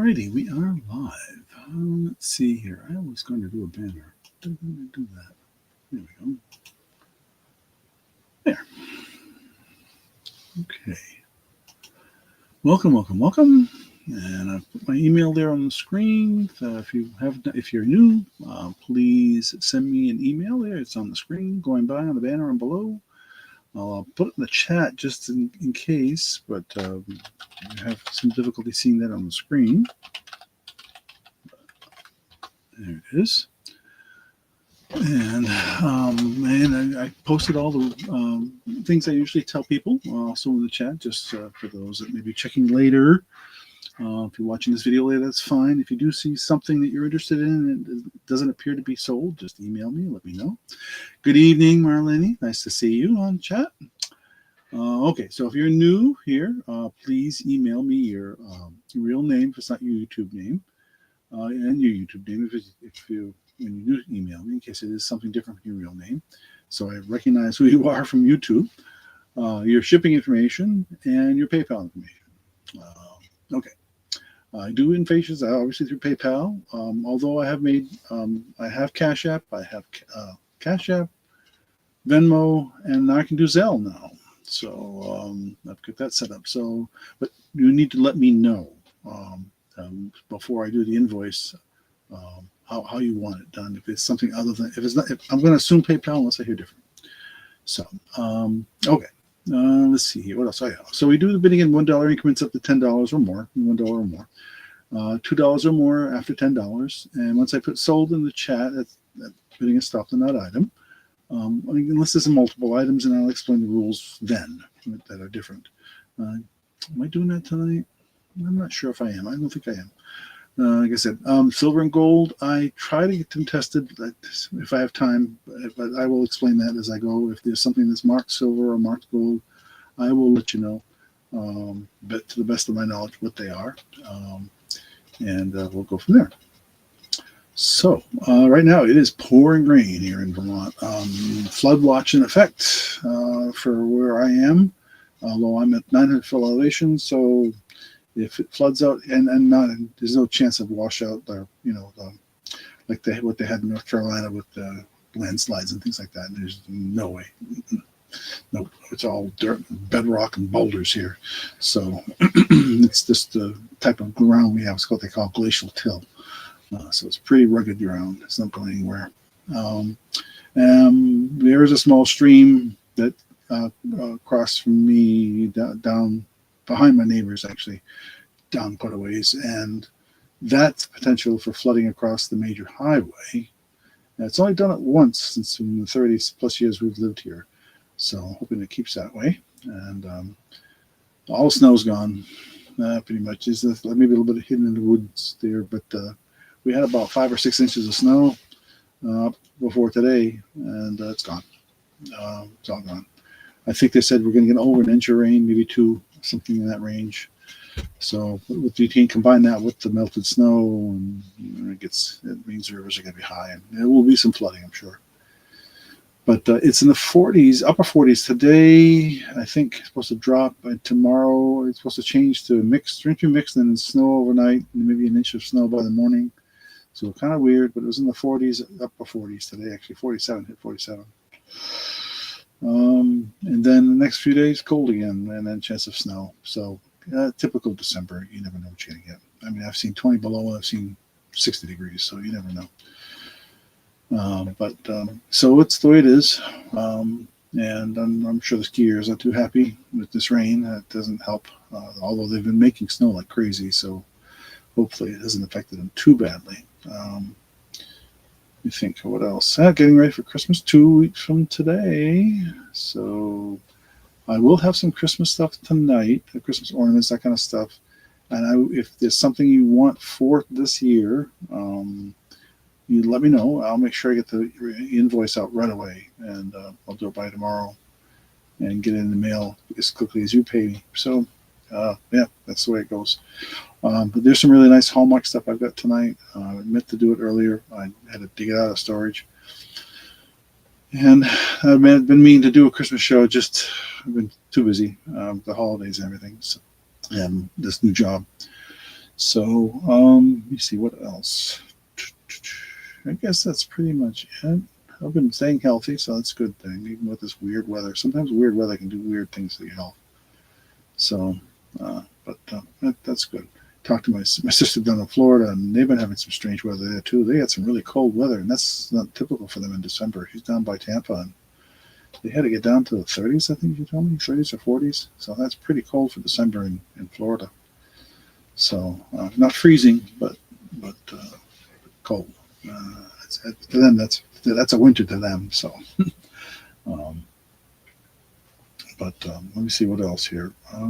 Alrighty, we are live. Let's see here. I was going to do a banner. Didn't do that. There we go. There. Okay. Welcome. And I've put my email there on the screen. If you're new, please send me an email there. It's on the screen, going by on the banner and below. I'll put it in the chat just in case, but you have some difficulty seeing that on the screen. There it is. And I posted all the things I usually tell people also in the chat, just for those that may be checking later. If you're watching this video later, that's fine. If you do see something that you're interested in and it doesn't appear to be sold, just email me, let me know. Good evening, Marlene. Nice to see you on chat. Okay, so if you're new here, please email me your real name if it's not your YouTube name, and your YouTube name when you do email me, in case it is something different from your real name, so I recognize who you are from YouTube, your shipping information, and your PayPal information. Okay. I do invoices obviously through PayPal, although I have I have Cash App, Venmo, and I can do Zelle now. So I've got that set up. So, but you need to let me know before I do the invoice how you want it done. If it's something other than, I'm going to assume PayPal unless I hear different. So, okay. Let's see here. What else? Oh, yeah. So we do the bidding in $1 increments up to $10 or more, $1 or more, $2 or more after $10. And once I put sold in the chat, that bidding is stopped on that item. Unless there's multiple items, and I'll explain the rules then that are different. Am I doing that tonight? I'm not sure if I am. I don't think I am. Like I said, silver and gold, I try to get them tested if I have time, but I will explain that as I go. If there's something that's marked silver or marked gold, I will let you know, but to the best of my knowledge, what they are, and we'll go from there. So right now it is pouring rain here in Vermont. Flood watch in effect for where I am, although I'm at 900 foot elevation, so if it floods out and there's no chance of washout, or like what they had in North Carolina with the landslides and things like that. There's no way. No, it's all dirt, bedrock, and boulders here. So it's just the type of ground we have. It's what they call glacial till. So it's pretty rugged ground. It's not going anywhere. There is a small stream that across from me down behind my neighbors, actually, down quite a ways, and that's potential for flooding across the major highway. And it's only done it once since in the 30 plus years we've lived here, so hoping it keeps that way. And all the snow's gone, pretty much. There's maybe a little bit hidden in the woods there, but we had about 5 or 6 inches of snow before today, and it's gone. It's all gone. I think they said we're going to get over an inch of rain, maybe 2, something in that range. So you can combine that with the melted snow, and it means the rivers are going to be high, and there will be some flooding, I'm sure. But it's in the 40s, upper 40s today. I think it's supposed to drop, and tomorrow it's supposed to change to mixed, and then snow overnight, and maybe an inch of snow by the morning. So kind of weird, but it was in the 40s, upper 40s today, actually 47, hit 47. And then the next few days, cold again, and then chance of snow. So typical December, you never know what you're going to get. I mean, I've seen 20 below, and I've seen 60 degrees, so you never know. So it's the way it is. And I'm sure the skiers are too happy with this rain. It doesn't help, although they've been making snow like crazy, so hopefully it hasn't affected them too badly. You think, what else? Getting ready for Christmas 2 weeks from today. So I will have some Christmas stuff tonight, the Christmas ornaments, that kind of stuff. And if there's something you want for this year, you let me know. I'll make sure I get the invoice out right away, and I'll do it by tomorrow and get it in the mail as quickly as you pay me. So yeah, that's the way it goes. But there's some really nice Hallmark stuff I've got tonight. I meant to do it earlier. I had to dig it out of storage. And I've been meaning to do a Christmas show, just I've been too busy, the holidays and everything. So, and this new job. So let me see what else. I guess that's pretty much it. I've been staying healthy, so that's a good thing, even with this weird weather. Sometimes weird weather can do weird things to your health. So, that's good. Talked to my sister down in Florida, and they've been having some strange weather there too. They had some really cold weather, and that's not typical for them in December. She's down by Tampa, and they had to get down to the 30s, I think you told me, 30s or 40s. So that's pretty cold for December in Florida. So not freezing, but cold. To them, that's a winter to them. So, um, let me see what else here. I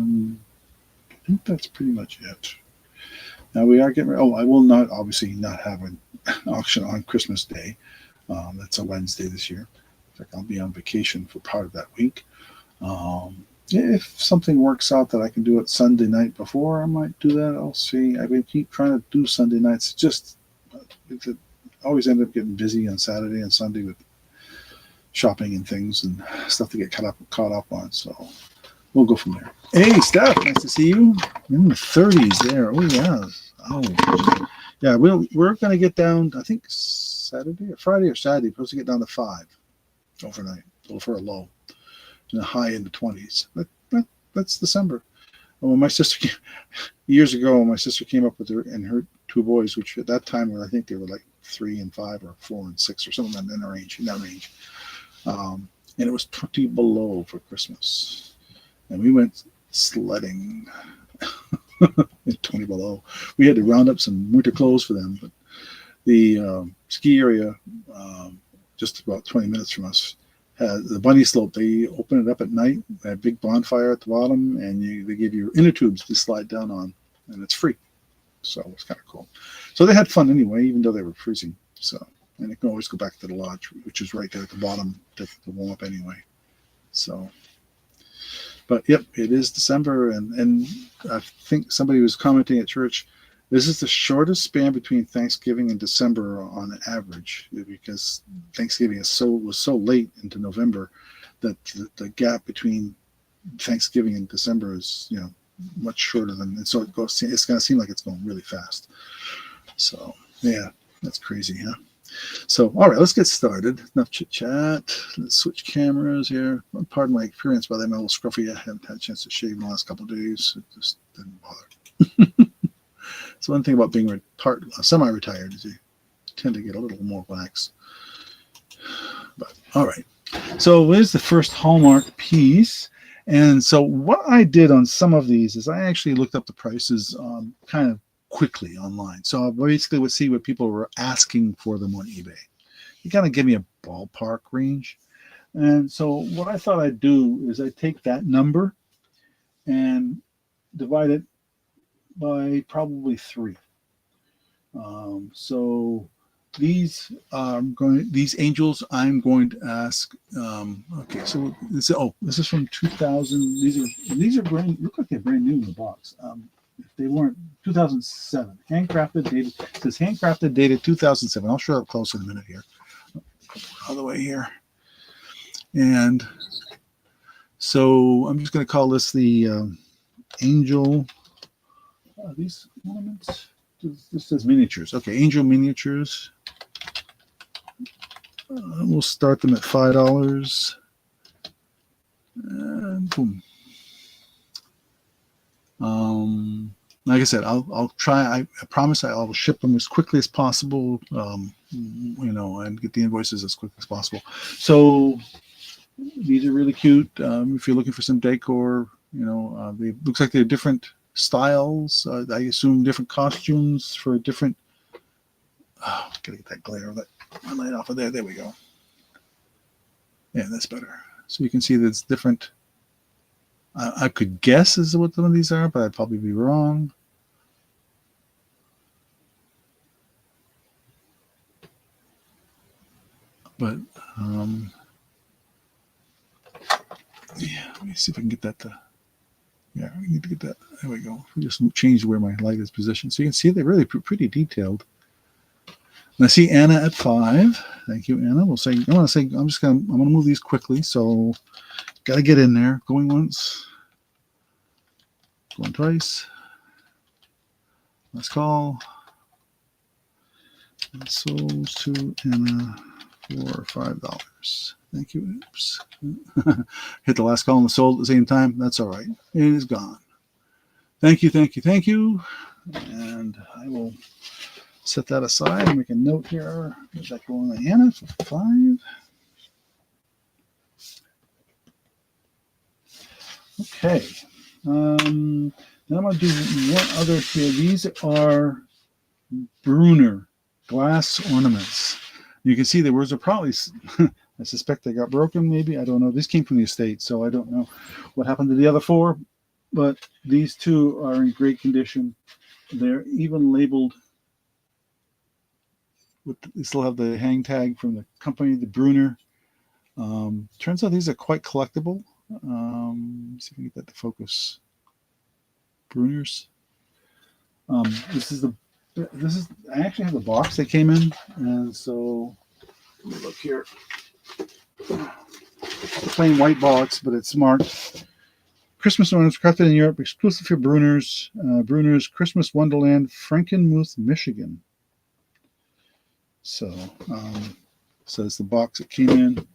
think that's pretty much it. Now we are getting. Oh, I will not obviously not have an auction on Christmas Day. That's a Wednesday this year. In fact, I'll be on vacation for part of that week. If something works out that I can do it Sunday night before, I might do that. I'll see. I've been keep trying to do Sunday nights. Just it always end up getting busy on Saturday and Sunday with shopping and things and stuff to get caught up on. So we'll go from there. Hey, Steph, nice to see you. In the 30s there. Oh yeah. Oh yeah. We're gonna get down. I think Saturday or Friday or Saturday. Supposed to get down to 5 overnight. For a low. In the high in the 20s. That's December. When my sister years ago, my sister came up with her and her 2 boys, which at that time I think they were like 3 and 5 or 4 and 6 or something in that range. And it was 20 below for Christmas, and we went sledding. 20 below. We had to round up some winter clothes for them, but the ski area, just about 20 minutes from us, the bunny slope. They open it up at night, a big bonfire at the bottom, and they give you inner tubes to slide down on, and it's free. So it was kind of cool. So they had fun anyway, even though they were freezing. So, and they can always go back to the lodge, which is right there at the bottom to warm up anyway. So, but yep, it is December, and I think somebody was commenting at church. This is the shortest span between Thanksgiving and December on average, because Thanksgiving was so late into November that the gap between Thanksgiving and December is much shorter than, and so it's going to seem like it's going really fast. So yeah, that's crazy, huh? So all right, let's get started. Enough chit chat. Let's switch cameras here. Pardon my appearance, by the way, I'm a little scruffy. I haven't had a chance to shave in the last couple of days. It just didn't bother. So one thing about being semi-retired is you tend to get a little more lax. But all right. So here's the first Hallmark piece. And so what I did on some of these is I actually looked up the prices kind of quickly online. So I basically would see what people were asking for them on eBay. You kind of give me a ballpark range. And so what I thought I'd do is I'd take that number and divide it by probably 3. So these angels I'm going to ask. Okay, so this is from 2000. These are brand. Look like they're brand new in the box. If they weren't, 2007, handcrafted, dated. It says handcrafted, dated 2007. I'll show up close in a minute here. All the way here, and so I'm just going to call this the angel. These ornaments. This says miniatures. Okay, angel miniatures. We'll start them at $5. And boom. Like I said, I'll try. I promise I'll ship them as quickly as possible. And get the invoices as quick as possible. So these are really cute. If you're looking for some decor, they looks like they're different styles. I assume different costumes for different. Oh, gotta get that glare of that my light off of there. There we go. Yeah, that's better. So you can see that it's different. I could guess as to what some of these are, but I'd probably be wrong. But yeah, let me see if I can get that to. Yeah, we need to get that. There we go. We just changed where my light is positioned. So you can see they're really pretty detailed. And I see Anna at 5. Thank you, Anna. I'm gonna move these quickly. So gotta get in there. Going once. Going twice. Last call. Souls to Anna for $5. Thank you. Oops. Hit the last call and the sold at the same time. That's all right. It is gone. Thank you, thank you, thank you. And I will set that aside and make a note here. Let that go on to Anna for 5. Okay. Now I'm going to do one other here. These are Brunner glass ornaments. You can see the words are probably, I suspect they got broken maybe. I don't know. This came from the estate, so I don't know what happened to the other 4. But these 2 are in great condition. They're even labeled. They still have the hang tag from the company, the Brunner. Turns out these are quite collectible. Let's see if we can get that to focus. Brunners. This is I actually have the box they came in, and so let me look here. It's a plain white box, but it's marked Christmas ornaments crafted in Europe, exclusive for Brunner's. Brunner's Christmas Wonderland, Frankenmuth, Michigan. So, it's the box that came in.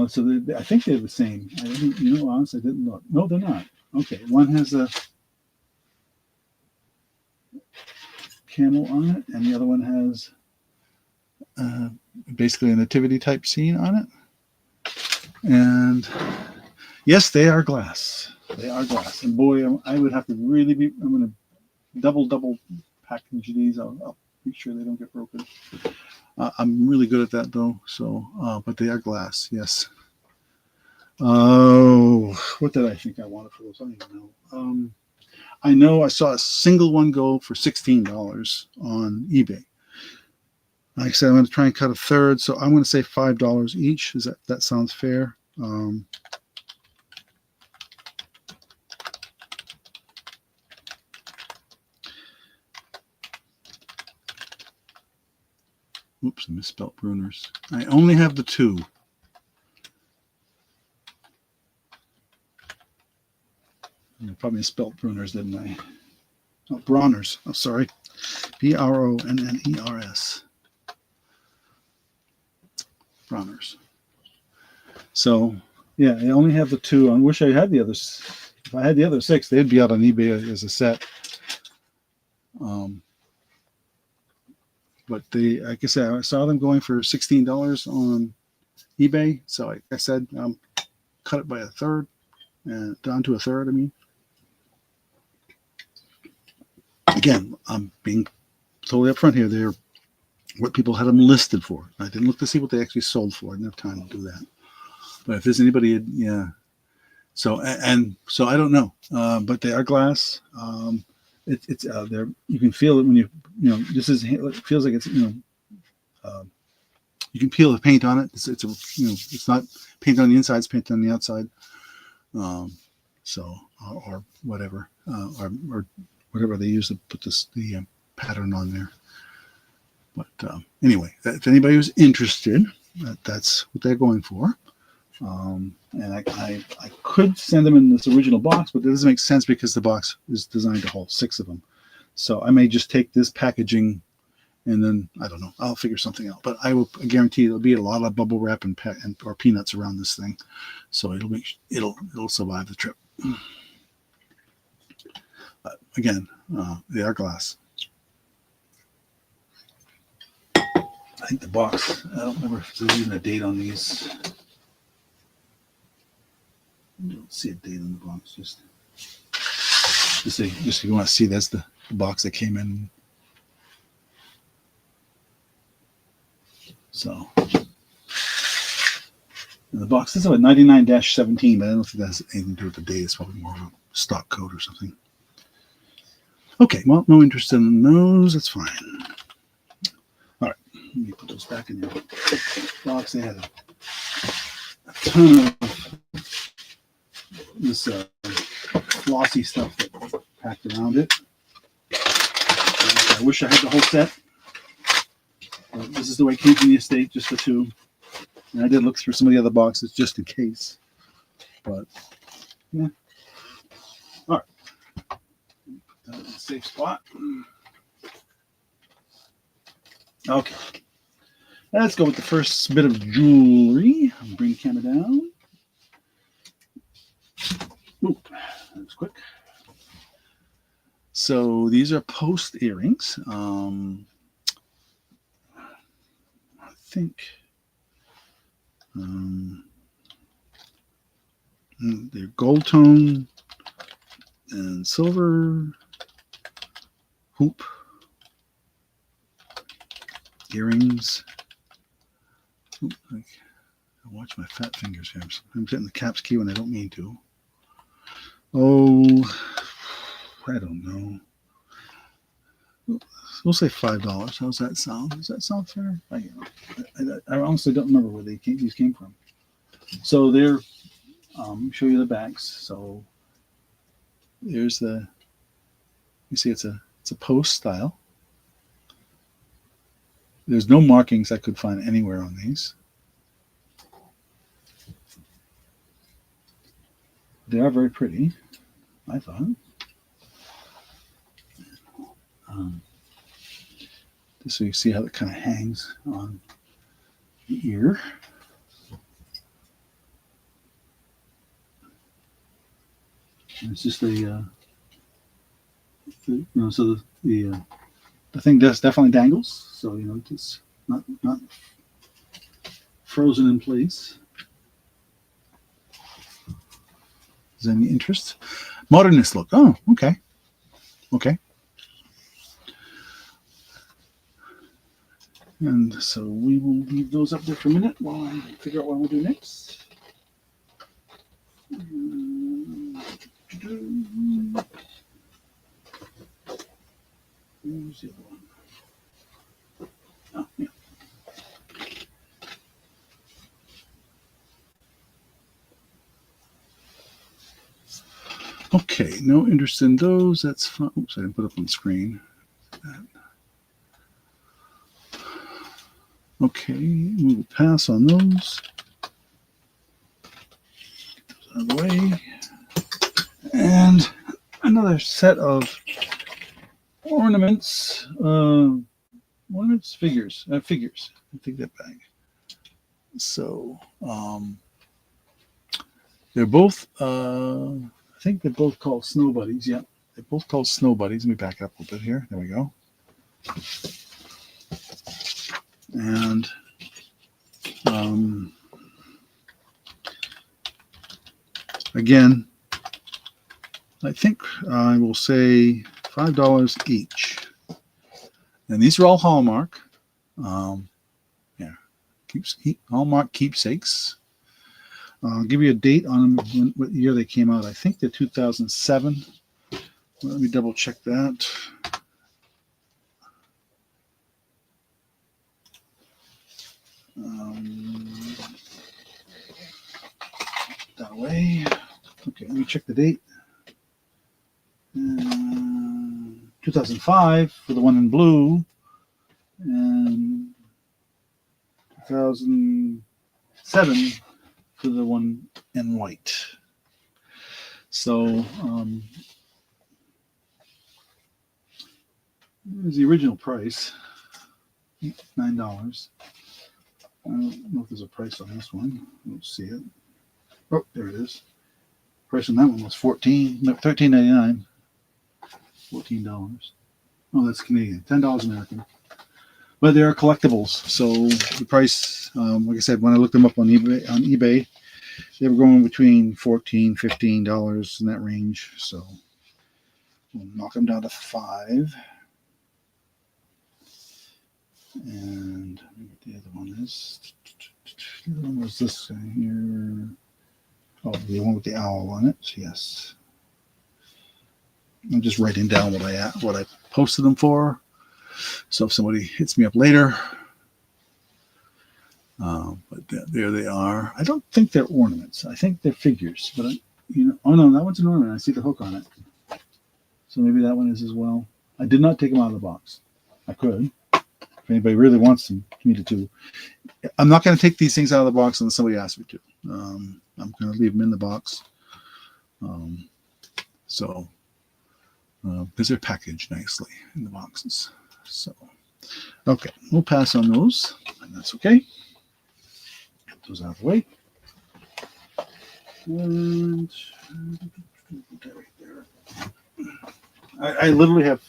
So I think they're the same. I didn't, honestly, I didn't look. No, they're not. Okay, one has a camel on it, and the other one has basically a nativity type scene on it. And yes, they are glass. They are glass. And boy, I would have to really be. I'm going to double package these. I'll make sure they don't get broken. I'm really good at that though. So, but they are glass. Yes. Oh, what did I think I wanted for those? I don't even know. I know I saw a single one go for $16 on eBay. Like I said, I'm going to try and cut a third, so I'm going to say $5 each. That sounds fair? Oops, I misspelled Brunner's. I only have the 2. I probably misspelled Brunner's, didn't I? Oh, Bronners. Oh, sorry. Bronners. Bronners. So, yeah, I only have the 2. I wish I had the others. If I had the other 6, they'd be out on eBay as a set. But like I said, I saw them going for $16 on eBay. So, like I said, cut it by a third, and down to a third. I mean, again, I'm being totally upfront here. They're what people had them listed for. I didn't look to see what they actually sold for. I didn't have time to do that. But if there's anybody, yeah. So so I don't know. But they are glass. It's there. You can feel it when you it feels like it's you can peel the paint on it. It's not paint on the inside. It's paint on the outside. Or whatever or whatever they use to put the pattern on there. But anyway, if anybody was interested, that's what they're going for. And I could send them in this original box, but that doesn't make sense because the box is designed to hold 6 of them. So I may just take this packaging and then, I don't know, I'll figure something out. But I guarantee there'll be a lot of bubble wrap or peanuts around this thing. So it'll survive the trip. But again, they are glass. I think the box, I don't remember if there's even a date on these. I don't see a date on the box. Just if you want to see, that's the box that came in. So, and the box is a 99-17, but I don't think that has anything to do with the date. It's probably more of a stock code or something. Okay, well, no interest in those. That's fine. All right, let me put those back in the box. They had a ton of this flossy stuff that packed around it. I wish I had the whole set. This is the way it came from the estate, just the 2. And I did look through some of the other boxes just in case. But, yeah. All right. Put that in a safe spot. Okay, let's go with the first bit of jewelry. Bring the camera down. Oop, that's quick. So these are post earrings. I think they're gold tone and silver hoop earrings. Oop, I watch my fat fingers here. I'm hitting the caps key when I don't mean to. Oh, I don't know. We'll say $5. How's that sound? Does that sound fair? I honestly don't remember where these came from. So they're show you the backs. So there's the. You see, it's a post style. There's no markings I could find anywhere on these. They are very pretty, I thought. Just so you see how it kind of hangs on the ear. And it's just so the thing definitely dangles. So it's not frozen in place. Is there any interest? Modernist look. Oh, okay. Okay. And so we will leave those up there for a minute while I figure out what we'll do next. Where's the other one? Oh, yeah. Okay, no interest in those. That's fine. Oops, I didn't put up on the screen. Okay, we will pass on those. Out of the way. And another set of ornaments. Figures. I take that back. So they're both. I think they're both called snow buddies. Yeah, they're both called snow buddies. Let me back up a little bit here. There we go. And again, I think I will say $5 each. And these are all Hallmark. Hallmark keepsakes. I'll give you a date on them, what year they came out. I think they're 2007. Let me double check that. That away. Okay, let me check the date. 2005 for the one in blue, and 2007 for the one in white. So here's the original price, $9. I don't know if there's a price on this one. I don't see it. Oh, there it is. Price on that one was $13.99. $14. Oh, that's Canadian. $10 American. But they are collectibles, so the price, like I said, when I looked them up on eBay, they were going between $14, $15 in that range. So we'll knock them down to $5. And the other one is. The other one was this guy here. Oh, the one with the owl on it. Yes. I'm just writing down what I posted them for. So if somebody hits me up later, but there they are. I don't think they're ornaments. I think they're figures. But oh no, that one's an ornament. I see the hook on it. So maybe that one is as well. I did not take them out of the box. I could, if anybody really wants me to. I'm not going to take these things out of the box unless somebody asks me to. I'm going to leave them in the box. Because they're packaged nicely in the boxes. So Okay, we'll pass on those, and that's okay. Get those out of the way. And I literally have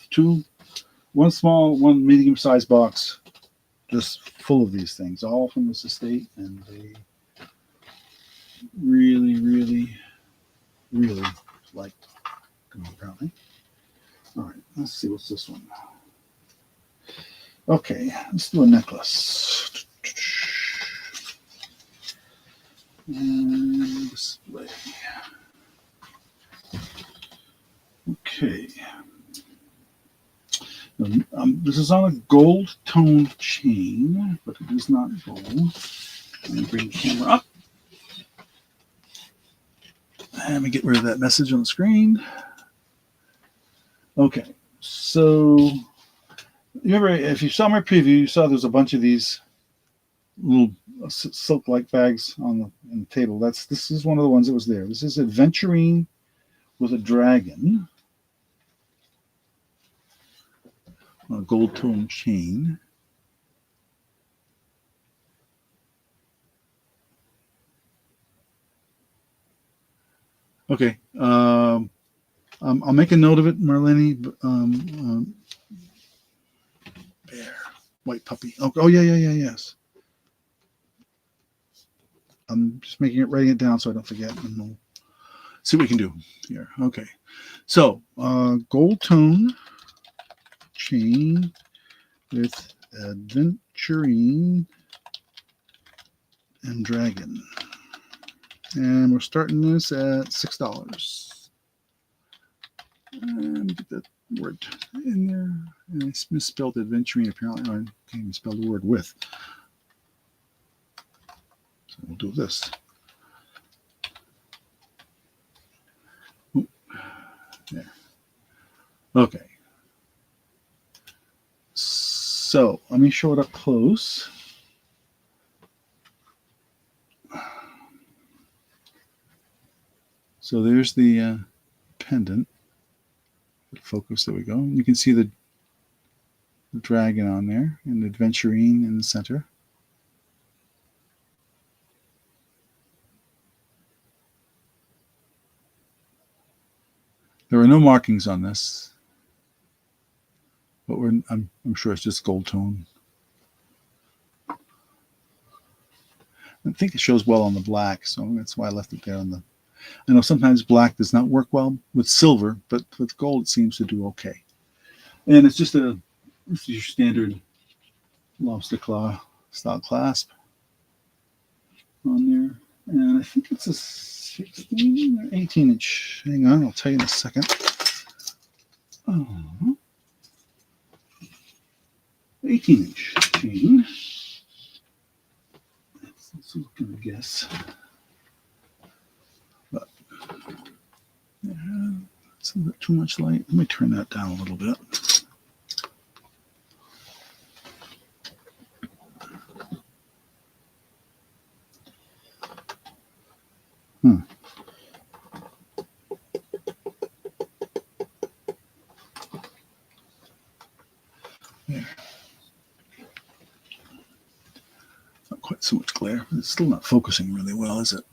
one small, one medium-sized box just full of these things, all from this estate, and they really, really, really like them, apparently. All right, let's see, what's this one? Okay, let's do a necklace. And display. Okay. This is on a gold tone chain, but it is not gold. Let me bring the camera up. And let me get rid of that message on the screen. Okay, so if you saw my preview, you saw there's a bunch of these little silk-like bags on the table. This is one of the ones that was there. This is Adventurine with a dragon. A gold tone chain. Okay, I'll make a note of it, Marlene. Bear, white puppy. Oh yeah, yes. I'm just writing it down so I don't forget, and we'll see what we can do here. Okay, so gold tone chain with Adventurine and Dragon. And we're starting this at $6. And get that word in there. And I misspelled Adventurine, apparently. I can't even spell the word with. So we'll do this. Ooh. There. Okay. So let me show it up close. So there's the pendant. Focus, there we go. You can see the dragon on there and the Adventurine in the center. There are no markings on this, but I'm sure it's just gold tone. I think it shows well on the black, so that's why I left it there on the. I know sometimes black does not work well with silver, but with gold it seems to do okay. And it's just your standard lobster claw style clasp on there. And I think it's a 16 or 18 inch. Hang on, I'll tell you in a second. Oh, 18 inch chain. Let's look at a guess. But yeah, it's a bit too much light. Let me turn that down a little bit. There. Not quite so much glare, but it's still not focusing really well, is it?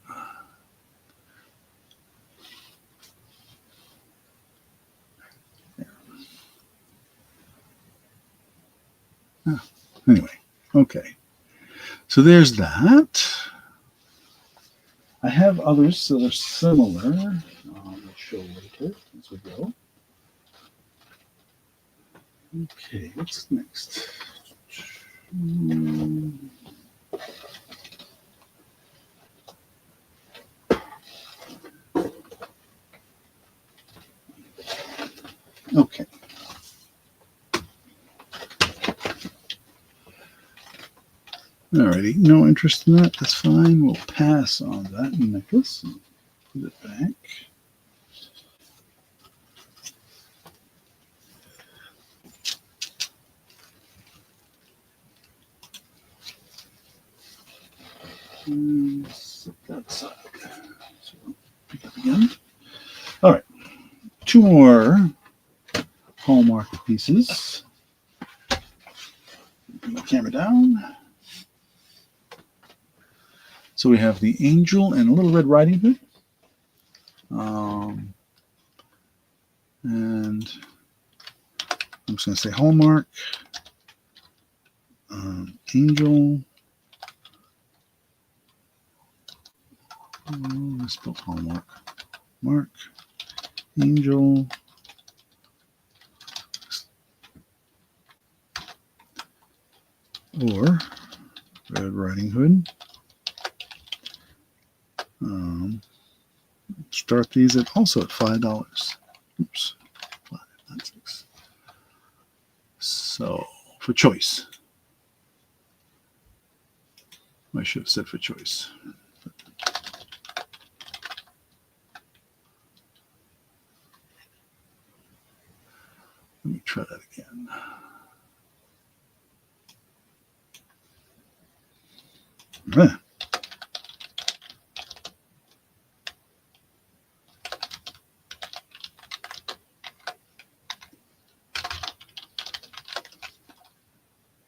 Anyway, okay. So there's that. I have others that are similar. I'll show later as we go. Okay, what's next? Okay. Alrighty, no interest in that. That's fine. We'll pass on that necklace and put it back. And set that aside. So we'll pick up again. All right, 2 more Hallmark pieces. my camera down. So we have the Angel and Little Red Riding Hood. And I'm just going to say Hallmark, Angel. Oh, I spelled Hallmark. Mark, Angel, or Red Riding Hood. Start these also at $5. Oops, 5, not 6. So for choice, I should have said for choice. Let me try that again. Ah.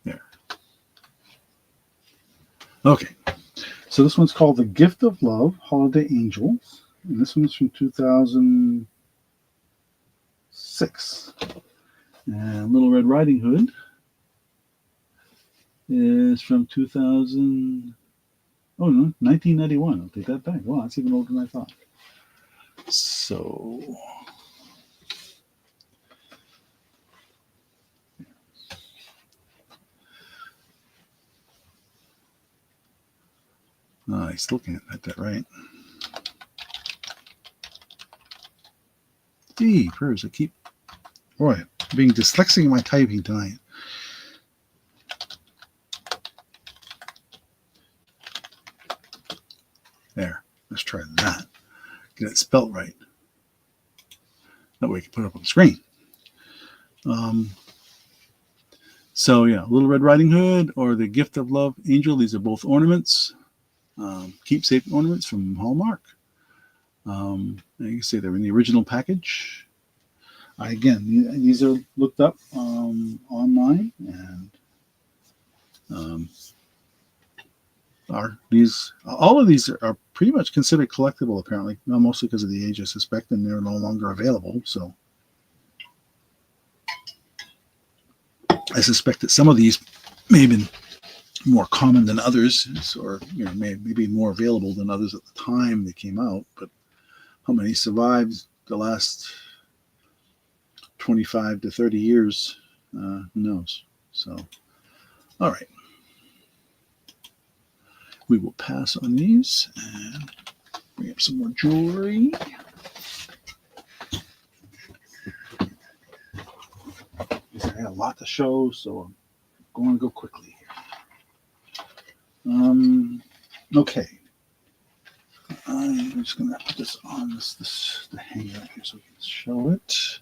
There. Okay. So this one's called The Gift of Love, Holiday Angels. And this one's from 2006. And Little Red Riding Hood is from 1991. I'll take that back. Wow, that's even older than I thought. So I still can't get that right. Gee, prayers, I keep being dyslexic in my typing tonight. There, let's try that. Get it spelt right. That way we can put it up on the screen. So yeah, Little Red Riding Hood or The Gift of Love Angel. These are both ornaments, keepsake ornaments from Hallmark. You can see they're in the original package. Again, these are looked up online, and all of these are pretty much considered collectible, apparently. Not mostly because of the age, I suspect, and they're no longer available. So I suspect that some of these may have been more common than others, or maybe more available than others at the time they came out. But how many survived the last 25 to 30 years? Who knows? So, all right. We will pass on these and bring up some more jewelry. I have a lot to show, so I'm going to go quickly here. Okay. I'm just going to put this on the hanger here so we can show it.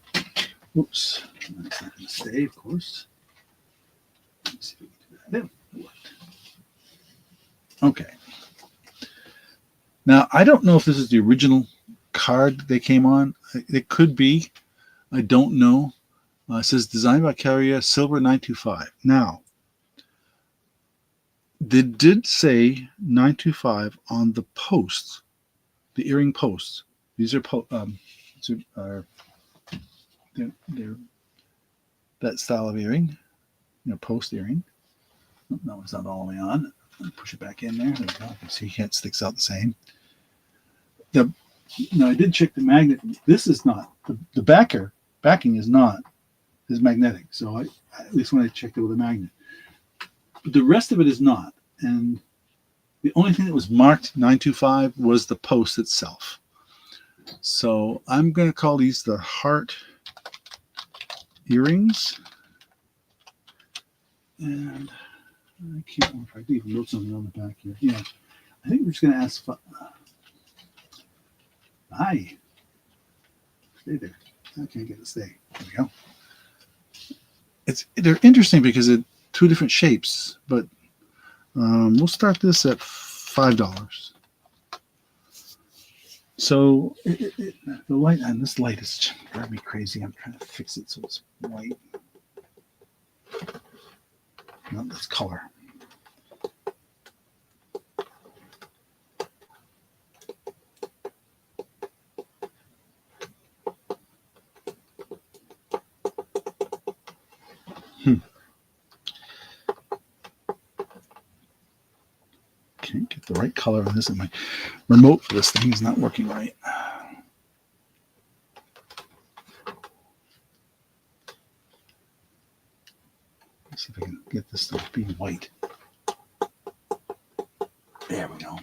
Oops. That's not going to stay, of course. Let's see if we can do that. There. Okay. Now, I don't know if this is the original card they came on. It could be. I don't know. It says designed by Carrier, Silver 925. Now, they did say 925 on the posts, the earring posts. These are they're that style of earring, post earring. No, it's not all the way on. Push it back in there. There we go. You can see it sticks out the same. Now, I did check the magnet. This is not the backing is magnetic. So at least when I checked it with a magnet, but the rest of it is not. And the only thing that was marked 925 was the post itself. So I'm going to call these the heart earrings. And I can't remember if I even wrote something on the back here. Yeah, I think we're just going to ask. Hi. Stay there. I can't get it to stay. There we go. They're interesting because they're two different shapes, but we'll start this at $5. So the light on this light is driving me crazy. I'm trying to fix it so it's white. No, that's color. Can't get the right color on this, and my remote for this thing is not working right. Let's see if I can get this to be white. There we go.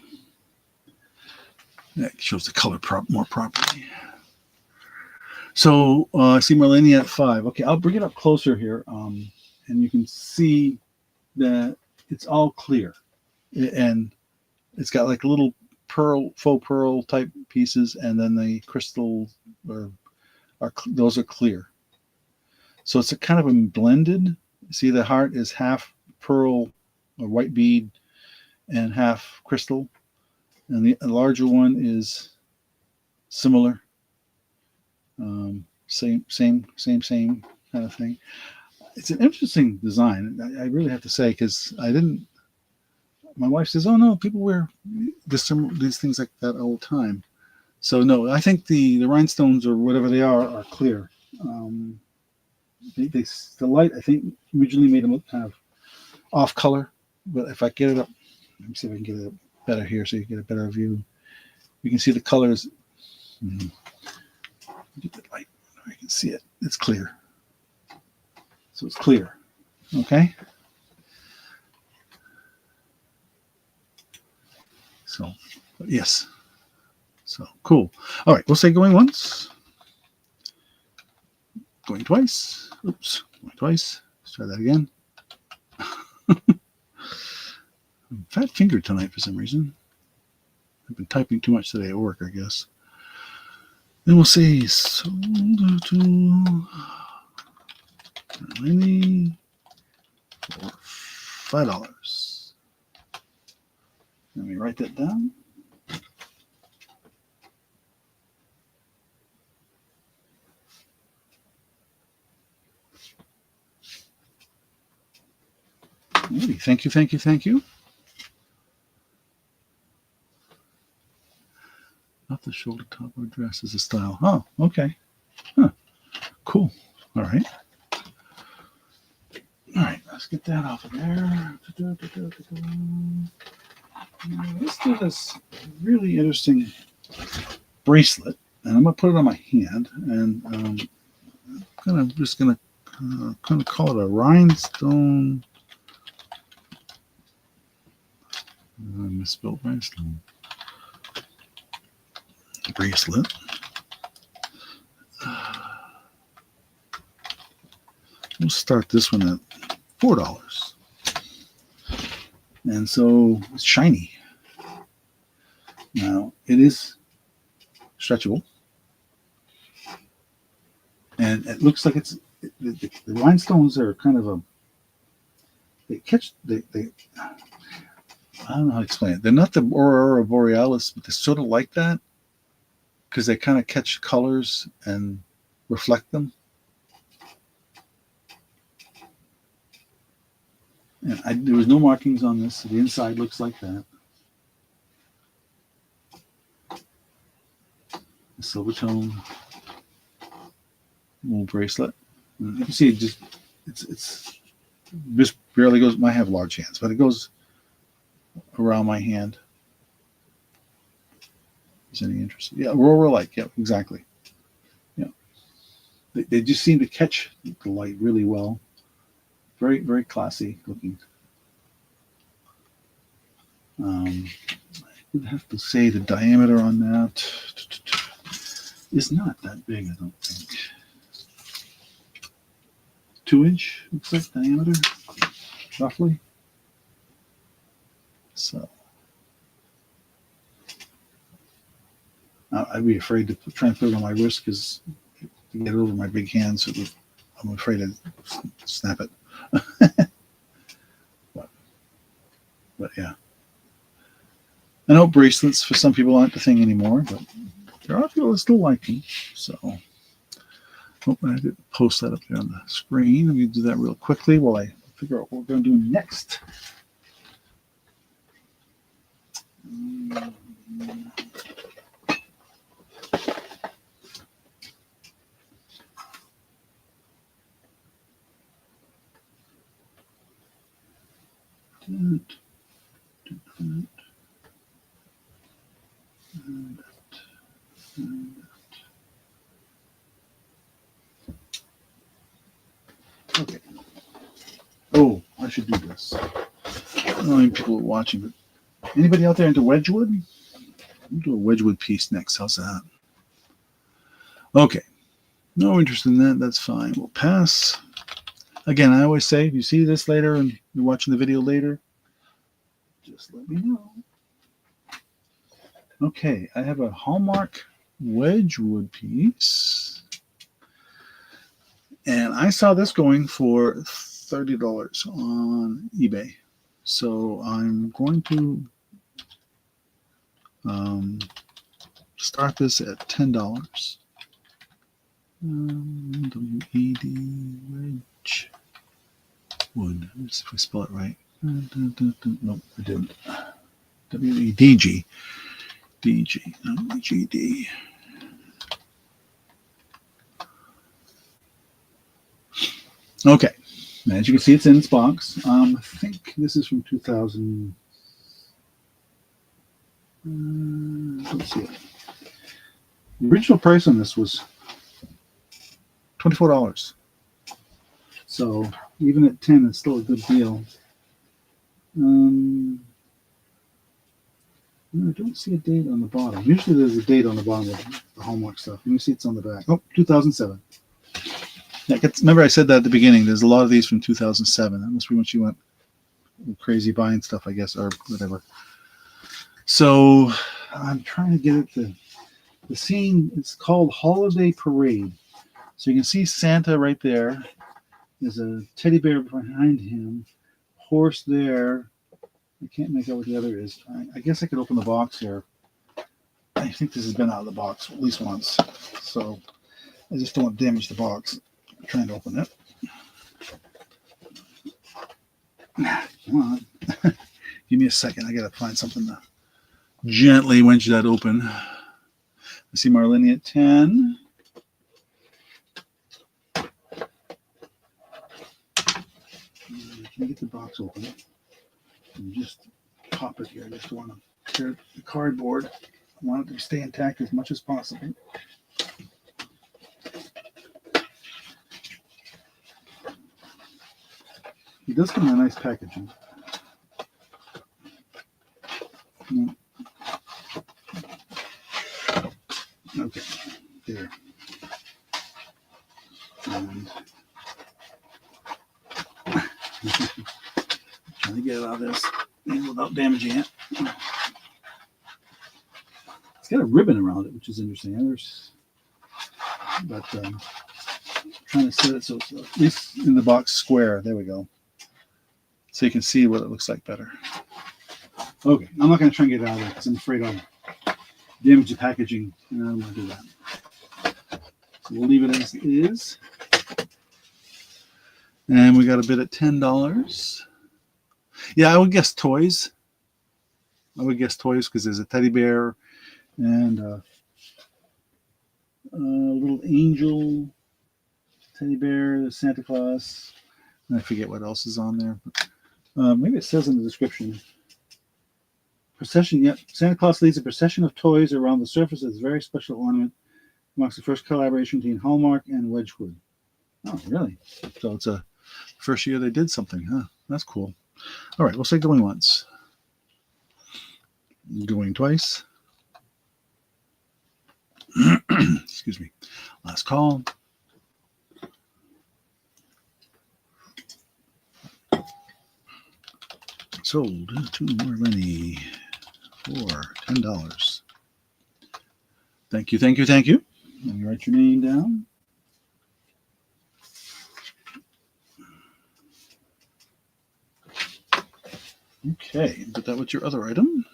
That shows the color more properly. So I see Marlene at 5. Okay, I'll bring it up closer here, and you can see that it's all clear, and it's got like little faux pearl type pieces, and then the crystal those are clear. So it's a kind of a blended. See, the heart is half pearl or white bead and half crystal, and the larger one is similar. Same kind of thing. It's an interesting design. I really have to say, because my wife says, "Oh no, people wear these things like that all the time." So no, I think the rhinestones or whatever they are clear. The light, I think, originally made them look kind of off color, but if I get it up, let me see if I can get it up better here so you get a better view. You can see the colors. Get the light, I can see it. It's clear. So it's clear. Okay. So, yes. So cool. All right, we'll say going once. Going twice. Oops, going twice. Let's try that again. I'm fat-fingered tonight for some reason. I've been typing too much today at work, I guess. Then we'll say sold to Lenny for $5. Let me write that down. Thank you, thank you, thank you. Not the shoulder top or dress is a style. Oh, okay. Huh. Cool. All right. All right, let's get that off of there. Let's do this really interesting bracelet, and I'm gonna put it on my hand, and I'm just gonna kind of call it a rhinestone. I misspelled rhinestone. Bracelet. We'll start this one at $4. And so it's shiny. Now it is stretchable. And it looks like the rhinestones are kind of they I don't know how to explain it. They're not the Aurora Borealis, but they're sort of like that because they kind of catch colors and reflect them. And there was no markings on this, so the inside looks like that. A silver tone little bracelet. And you can see it's just barely goes. I have large hands, but it goes around my hand. Is any interest? Yeah, Aurora like. Yeah, exactly. Yeah, they just seem to catch the light really well. Very, very classy looking. I would have to say the diameter on that is not that big, I don't think. 2-inch looks like diameter, roughly. So I'd be afraid to try and put it on my wrist because to get it over my big hands, I'm afraid to snap it. but yeah, I know bracelets for some people aren't the thing anymore, but there are people that still like them. So I didn't post that up there on the screen. Let me do that real quickly while I figure out what we're going to do next. Okay. Oh, I should do this. I don't know how many people are watching, but anybody out there into Wedgwood? We'll do a Wedgwood piece next. How's that? Okay. No interest in that. That's fine. We'll pass. Again, I always say, if you see this later and you're watching the video later, just let me know. Okay, I have a Hallmark Wedgwood piece. And I saw this going for $30 on eBay. So I'm going to start this at $10. W-E-D Wedge Wood. Let's see if I spell it right. Nope, I didn't. W-E-D-G. D-G. No, G-D. Okay. As you can see, it's in its box. I think this is from 2000. Let's see. The original price on this was $24. So even at 10, it's still a good deal. I don't see a date on the bottom. Usually there's a date on the bottom of the Hallmark stuff. Let me see, it's on the back. Oh, 2007. Remember I said that at the beginning. There's a lot of these from 2007. That must be when she went crazy buying stuff, I guess, or whatever. So I'm trying to get it to the scene. It's called Holiday Parade. So you can see Santa right there. There's a teddy bear behind him. Horse there. I can't make out what the other is. I guess I could open the box here. I think this has been out of the box at least once. So I just don't want to damage the box. I'm trying to open it. Come on. Give me a second. I got to find something to gently wedge that open. I see Marlene at 10. Can I get the box open? And just pop it here. I just want to tear the cardboard. I want it to stay intact as much as possible. It does come in a nice packaging. Okay, there. And trying to get it out of this without damaging it. It's got a ribbon around it, which is interesting. But trying to set it so it's at least in the box square. There we go. So you can see what it looks like better. Okay, I'm not going to try and get it out of there because I'm afraid I'll damage the packaging, and I don't want to do that. So we'll leave it as it is. And we got a bid at $10. Yeah, I would guess toys. I would guess toys because there's a teddy bear and a little angel teddy bear, Santa Claus, and I forget what else is on there. But, maybe it says in the description. Procession, yep. Santa Claus leads a procession of toys around the surface of this very special ornament. Marks the first collaboration between Hallmark and Wedgwood. Oh, really? So it's a first year they did something, huh? That's cool. All right, we'll say going once. Going twice. Excuse me. Last call. Sold to Marlene for $10. Thank you, thank you, thank you. Let me write your name down. Okay, but that was your other item.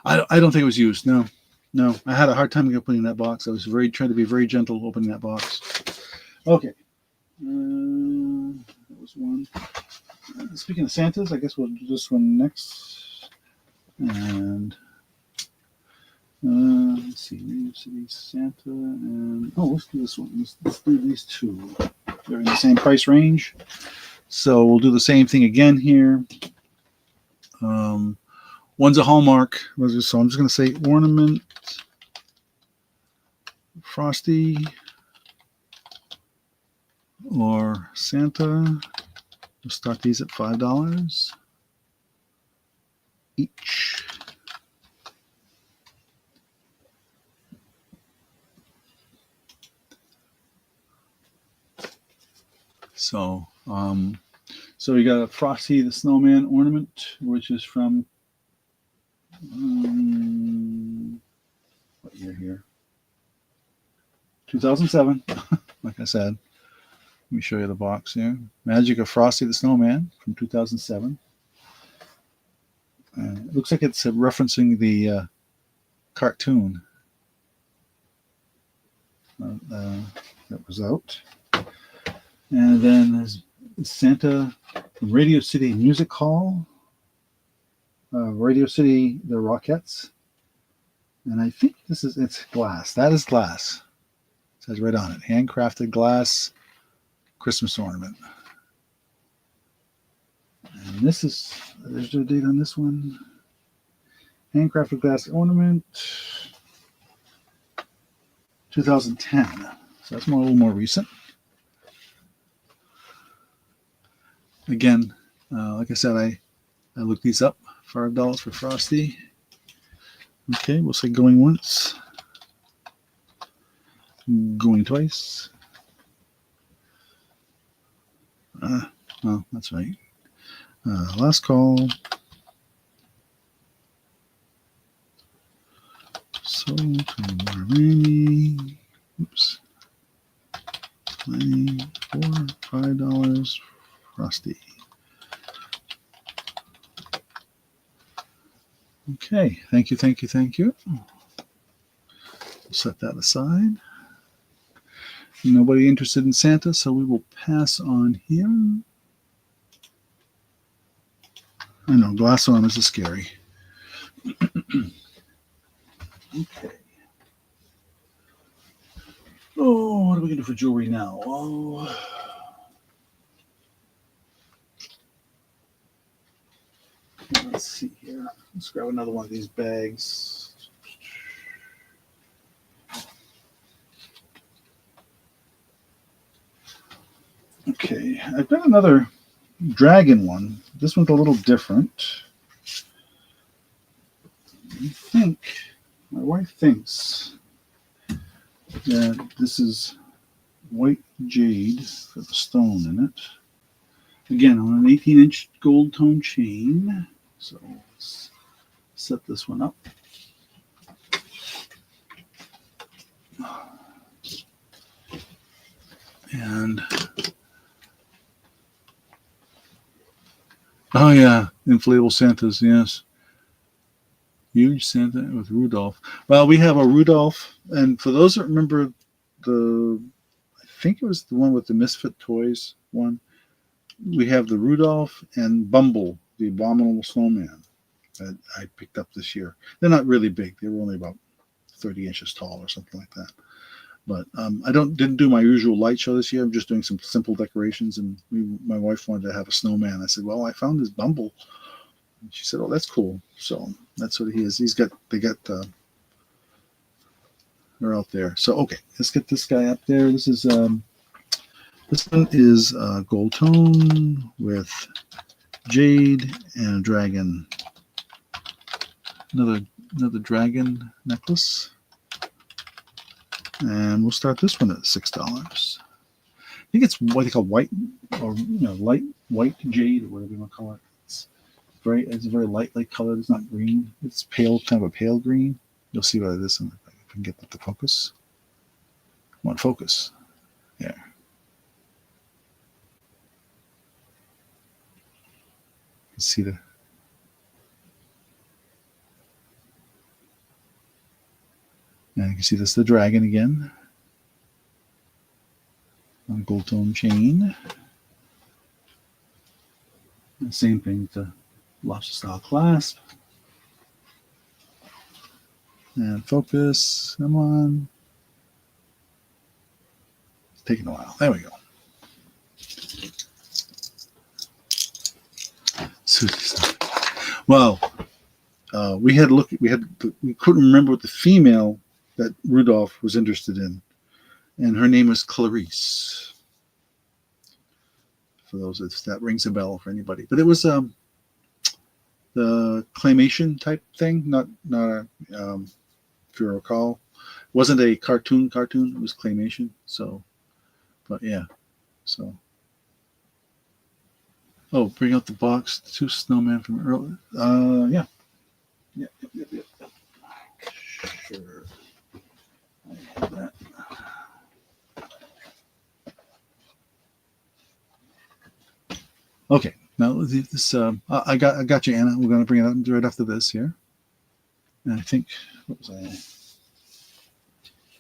I don't think it was used. No. I had a hard time opening that box. I was trying to be very gentle opening that box. Okay. That was one. Speaking of Santas, I guess we'll do this one next. And let's see, Radio City Santa, and let's do this one. Let's do these two. They're in the same price range, so we'll do the same thing again here. One's a Hallmark, so I'm just going to say ornament, Frosty, or Santa. We'll start these at $5 each. So we got a Frosty the Snowman ornament, which is from what year here? 2007. Like I said, let me show you the box here. Magic of Frosty the Snowman from 2007. It looks like it's referencing the cartoon that was out. And then there's Santa from Radio City Music Hall, Radio City the Rockettes, and I think it's glass. That is glass. It says right on it, handcrafted glass Christmas ornament. And there's the date on this one. Handcrafted glass ornament, 2010. So that's a little more recent. Again, like I said, I looked these up. $5 for Frosty. Okay, we'll say going once. Going twice. Well, that's right. Last call. So, oops. 24, $5. Frosty. Okay, thank you. We'll set that aside. Nobody interested in Santa, so we will pass on here. I know, glass ornaments is scary. Okay. Oh, what are we going to do for jewelry now? Let's see here. Let's grab another one of these bags. Okay, I've got another dragon one. This one's a little different. My wife thinks that this is white jade with a stone in it. Again, on an 18-inch gold tone chain. So let's set this one up. And oh yeah, inflatable Santas, yes. Huge Santa with Rudolph. Well, we have a Rudolph, and for those that remember I think it was the one with the Misfit Toys one. We have the Rudolph and Bumble, the Abominable Snowman, that I picked up this year. They're not really big. They were only about 30 inches tall or something like that. But I didn't do my usual light show this year. I'm just doing some simple decorations, and my wife wanted to have a snowman. I said, well, I found this Bumble. And she said, oh, that's cool. So that's what he is. They're out there. So, okay, let's get this guy up there. This one is gold tone with jade and a dragon. Another dragon necklace. And we'll start this one at $6. I think it's what they call white, or light white jade, or whatever you want to call it. It's a very lightly colored. It's not green. It's pale, kind of a pale green. You'll see what it is if I can get that to focus. Come on, focus. Yeah. See and you can see this, the dragon again, on gold tone chain. Same thing to lobster style clasp. And focus. Come on. It's taking a while. There we go. Well, we couldn't remember what the female that Rudolph was interested in, and her name was Clarice. For those that rings a bell for anybody, but it was the claymation type thing, not a if you recall, it wasn't a cartoon. It was claymation. So, but yeah, so. Oh, bring out the box. 2 snowman from earlier. Yeah. Yep. Sure. I have that. Okay. Now this. I got you, Anna. We're going to bring it up right after this here. And I think what was I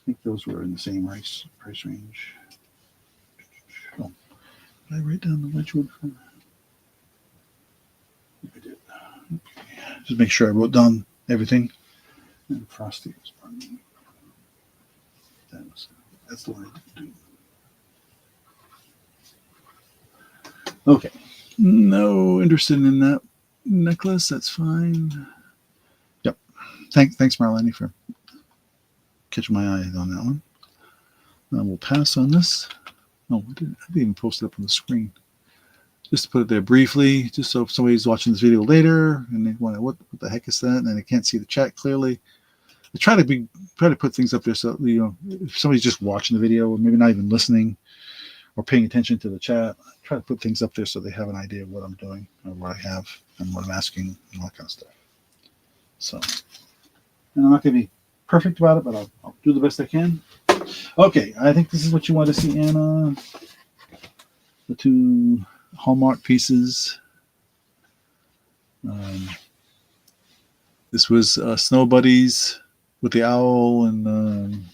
think those were in the same price range. Oh, did I write down the Wedgwood? I did. Okay. Just make sure I wrote down everything. And Frosty was one. That's the one I didn't do. Okay. No interested in that necklace. That's fine. Yep. Thanks, Marlene, for catching my eye on that one. We'll pass on this. Oh, I didn't even post it up on the screen. Just to put it there briefly, just so if somebody's watching this video later and they want to, what the heck is that? And they can't see the chat clearly. I try to put things up there so if somebody's just watching the video or maybe not even listening or paying attention to the chat, I try to put things up there so they have an idea of what I'm doing or what I have and what I'm asking and all that kind of stuff. So, and I'm not going to be perfect about it, but I'll do the best I can. Okay, I think this is what you want to see, Anna. The 2 Hallmark pieces. This was Snow Buddies with the owl and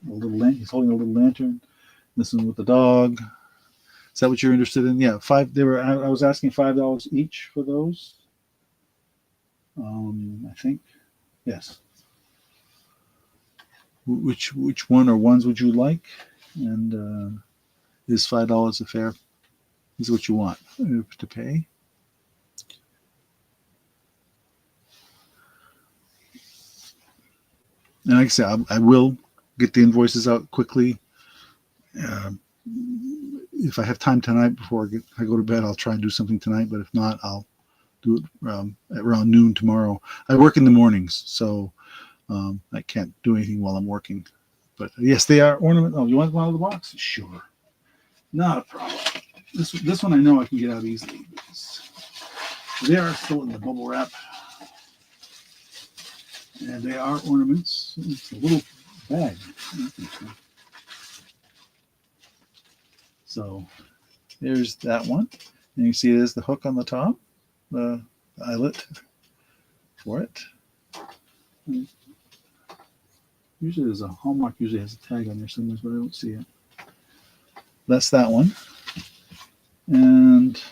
he's holding a little lantern. This one with the dog. Is that what you're interested in? Yeah, 5. I was asking $5 each for those. I think. Yes. Which one or ones would you like? And is $5 a fair? Is what you want to pay? And like I said, I will get the invoices out quickly. If I have time tonight before I go to bed, I'll try and do something tonight. But if not, I'll do it around noon tomorrow. I work in the mornings, so I can't do anything while I'm working. But yes, they are ornament. Oh, you want one out of the box? Sure, not a problem. This one I know I can get out easily because they are still in the bubble wrap, and they are ornaments. It's a little bag. So there's that one, and you see there's the hook on the top, the eyelet for it. Usually there's a Hallmark. Usually has a tag on there somewhere, but I don't see it. That's that one. And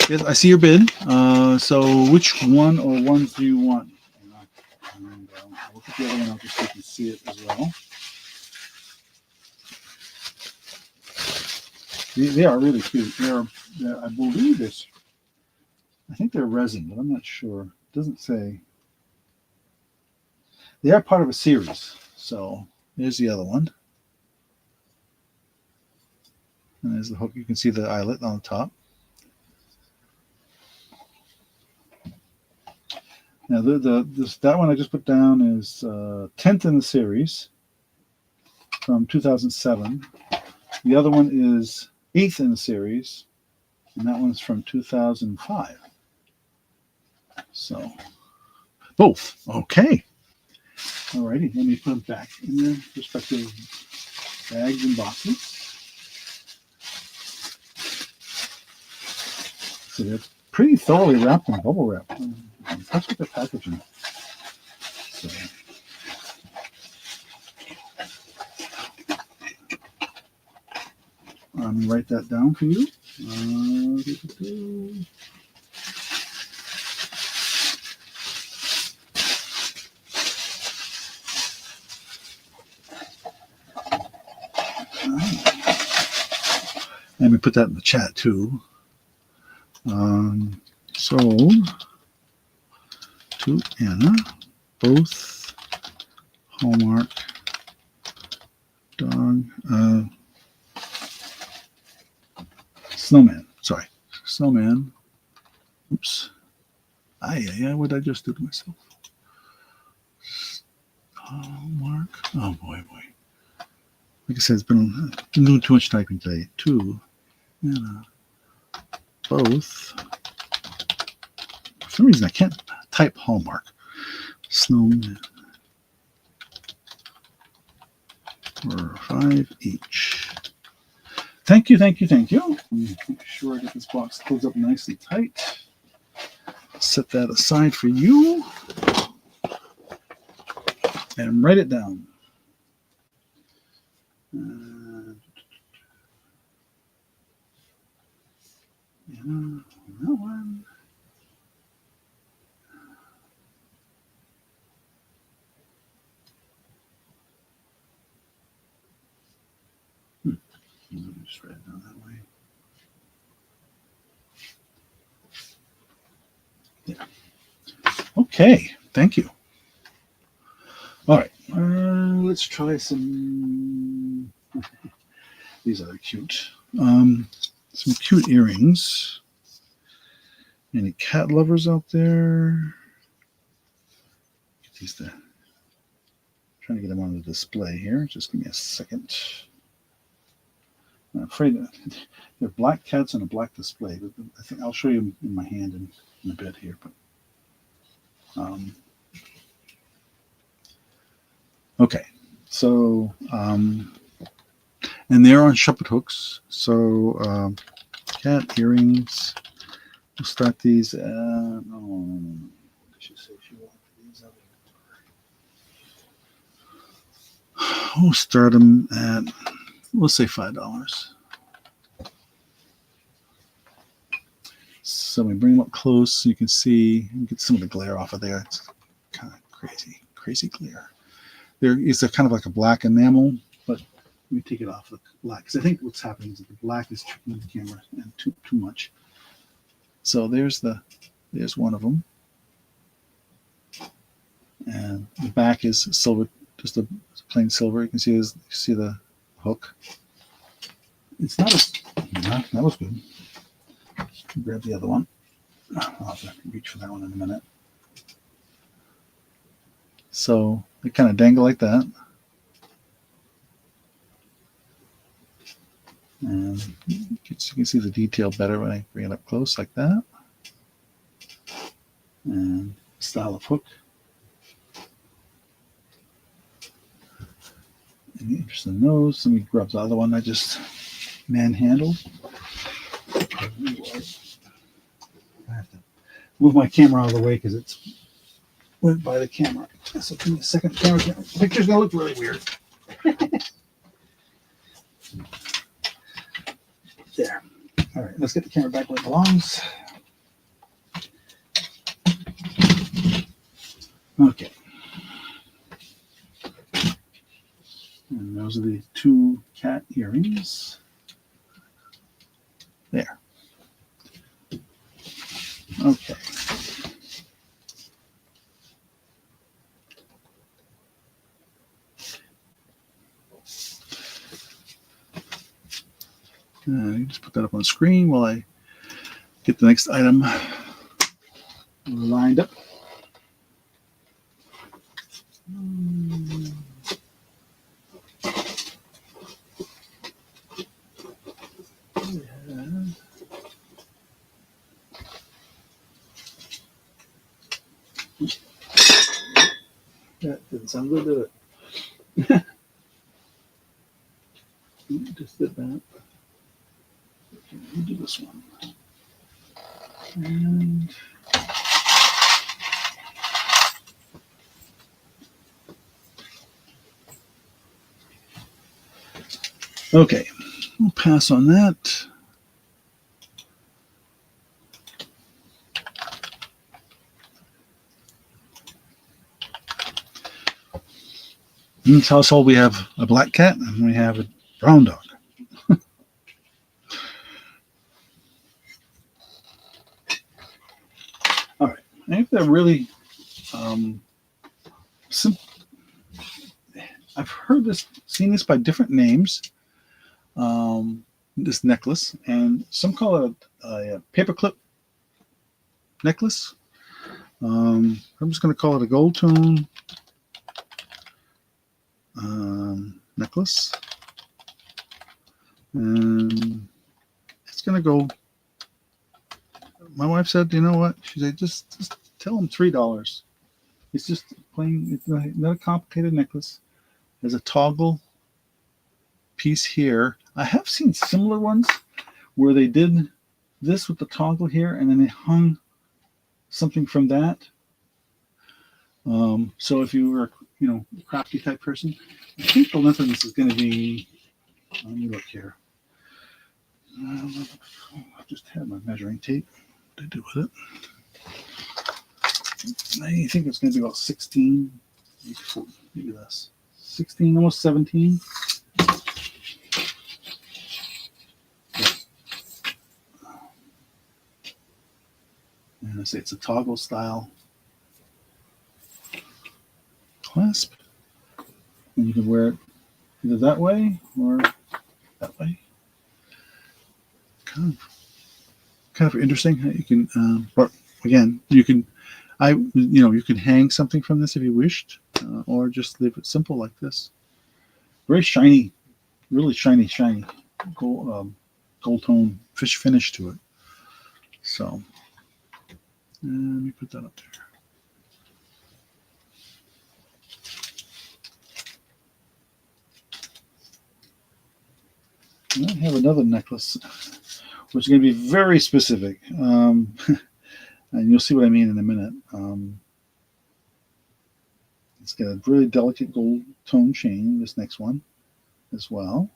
yes, I see your bid. So which one or ones do you want? And I'll look at the other one out just so you can see it as well. They are really cute. They're I believe I think they're resin, but I'm not sure. It doesn't say. They are part of a series. So there's the other one. And there's the hook. You can see the eyelet on the top. Now that one I just put down is 10th in the series from 2007. The other one is 8th in the series, and that one's from 2005. So both. Okay. Alrighty, let me put them back in their respective bags and boxes. So they're pretty thoroughly wrapped in bubble wrap. I'm impressed with the packaging. So, let me write that down for you. Let me put that in the chat too. Sold to Anna, both Hallmark dog, snowman. Sorry, snowman. Oops. Yeah. What did I just do to myself? Hallmark. Oh boy. Like I said, it's been doing too much typing today. Two, Anna, both. For some reason, I can't type Hallmark. Snowman. For 5 each. Thank you. Make sure I get this box closed up nicely tight. Set that aside for you. And write it down. That one. Just write it down that way. Yeah. Okay. Thank you. All right. Let's try some. These are cute. Some cute earrings. Any cat lovers out there? Get these trying to get them on the display here. Just give me a second. I'm afraid they're black cats on a black display. But I think I'll show you in my hand in a bit here. But okay, so and they're on shepherd hooks. So cat earrings. We'll start these. No. She said she wanted these. We'll start them at, we'll say $5. So we bring them up close so you can see, get some of the glare off of there. It's kind of crazy glare. There is a kind of like a black enamel, but let me take it off the black because I think what's happening is that the black is tricking the camera and too much. So there's one of them, and the back is silver, just a plain silver. You can see the hook. It's not as that was good. Grab the other one. I'll have to reach for that one in a minute. So they kind of dangle like that. And you can see the detail better when I bring it up close like that. And style of hook. Any interest in those? Let me grab the other one I just manhandled. I have to move my camera out of the way because it's went by the camera. So give me a second. The picture's gonna look really weird. There. All right, let's get the camera back where it belongs. Okay. And those are the two cat earrings. There. Okay. You just put that up on the screen while I get the next item lined up. That didn't sound good, did it? Just did that. Okay, let me do this one. And okay, we'll pass on that. In this household, we have a black cat and we have a brown dog. All right. I think they're really simple. I've heard this, seen this by different names. This necklace, and some call it a paperclip necklace. I'm just going to call it a gold tone necklace, and it's going to go. My wife said, "You know what?" She said, "Just tell them $3. It's just plain. It's not a complicated necklace. There's a toggle piece here. I have seen similar ones where they did this with the toggle here, and then they hung something from that. So if you were, a crafty type person, I think the length of this is going to be. Let me look here. I just had my measuring tape. What did I do with it? I think it's going to be about 16, maybe less. 16, almost 17. And I say it's a toggle style clasp. And you can wear it either that way or that way. Kind of interesting. You can, but again, you can, you can hang something from this if you wished, or just leave it simple like this. Very shiny, really shiny gold tone fish finish to it. So, let me put that up there. I have another necklace, which is going to be very specific, and you'll see what I mean in a minute. It's got a really delicate gold tone chain, this next one as well,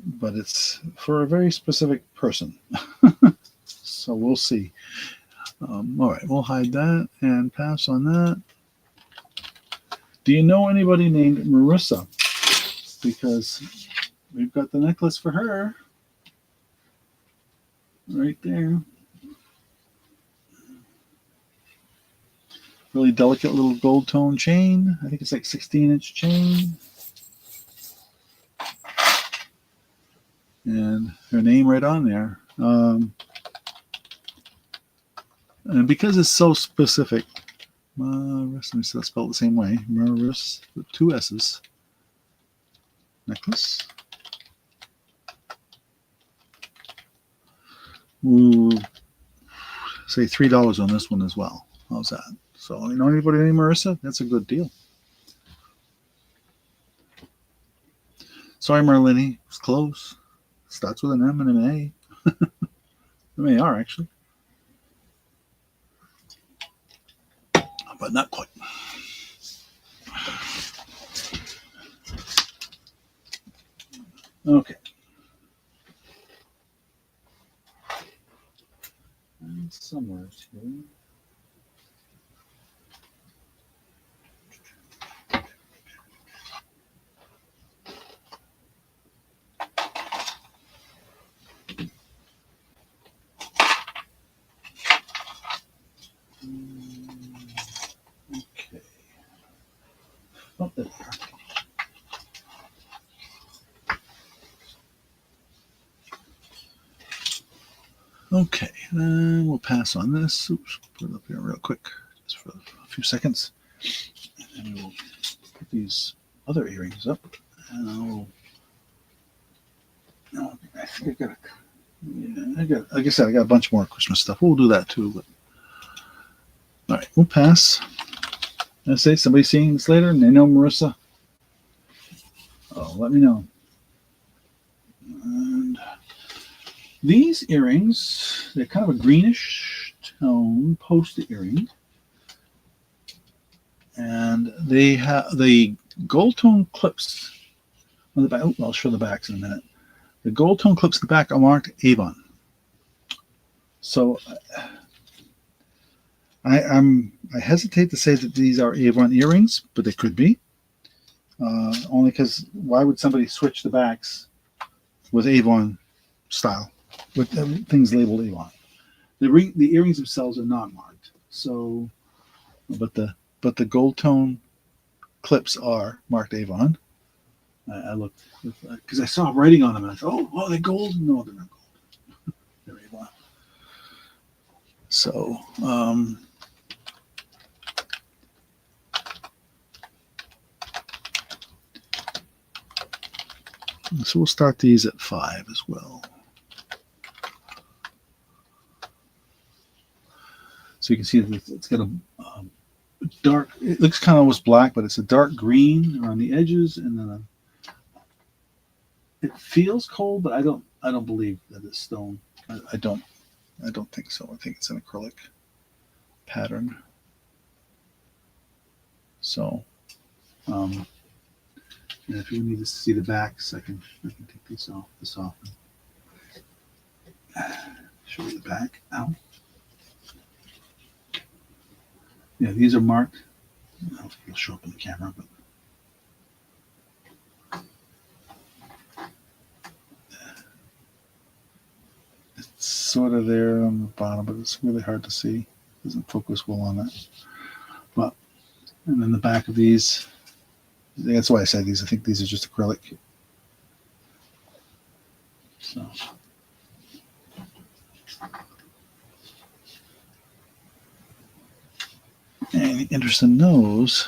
but it's for a very specific person. So we'll see. All right, we'll hide that and pass on that. Do you know anybody named Marissa? Because we've got the necklace for her right there. Really delicate little gold tone chain. I think it's like 16-inch chain. And her name right on there. And because it's so specific, let me spell it the same way. Maris with 2 S's. Necklace. We'll say $3 on this one as well. How's that? So, you know anybody named Marissa? That's a good deal. Sorry, Marlene. It's close. Starts with an M and an A. M-A-R, actually. But not quite. Okay. And somewhere here. Okay. Oh, there. Okay, then we'll pass on this. Oops, put it up here real quick, just for a few seconds. And then we'll put these other earrings up. And I think like I said, I got a bunch more Christmas stuff. We'll do that too. But all right, we'll pass. I say somebody seeing this later and they know Marissa. Oh, let me know. And these earrings, they're kind of a greenish tone post earring. And they have the gold tone clips on the back. Oh, I'll show the backs in a minute. The gold tone clips in the back are marked Avon. So I hesitate to say that these are Avon earrings, but they could be. Only because why would somebody switch the backs with Avon style with things labeled Avon? The earrings themselves are not marked. So, but the gold tone clips are marked Avon. I looked because I saw writing on them, and I thought, oh, they're gold. No, they're not gold. They're Avon. So, so we'll start these at 5 as well. So you can see that it's got a dark. It looks kind of almost black, but it's a dark green around the edges, and then it feels cold, but I don't believe that it's stone. I don't think so. I think it's an acrylic pattern. So, and if you need to see the backs, I can take this off and show you the back. Ow. Yeah, these are marked. I don't know if it'll show up in the camera, but it's sort of there on the bottom, but it's really hard to see. It doesn't focus well on it. But and then the back of these, that's why I said these. I think these are just acrylic. So. Any interest in those?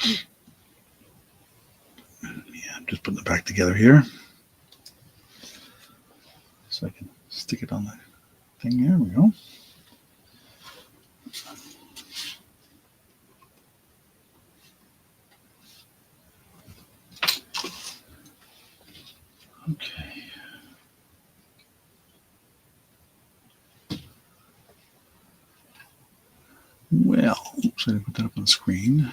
Yeah, I'm just putting it back together here. So I can stick it on the thing. There we go. Okay. Well, oops, I didn't put that up on the screen.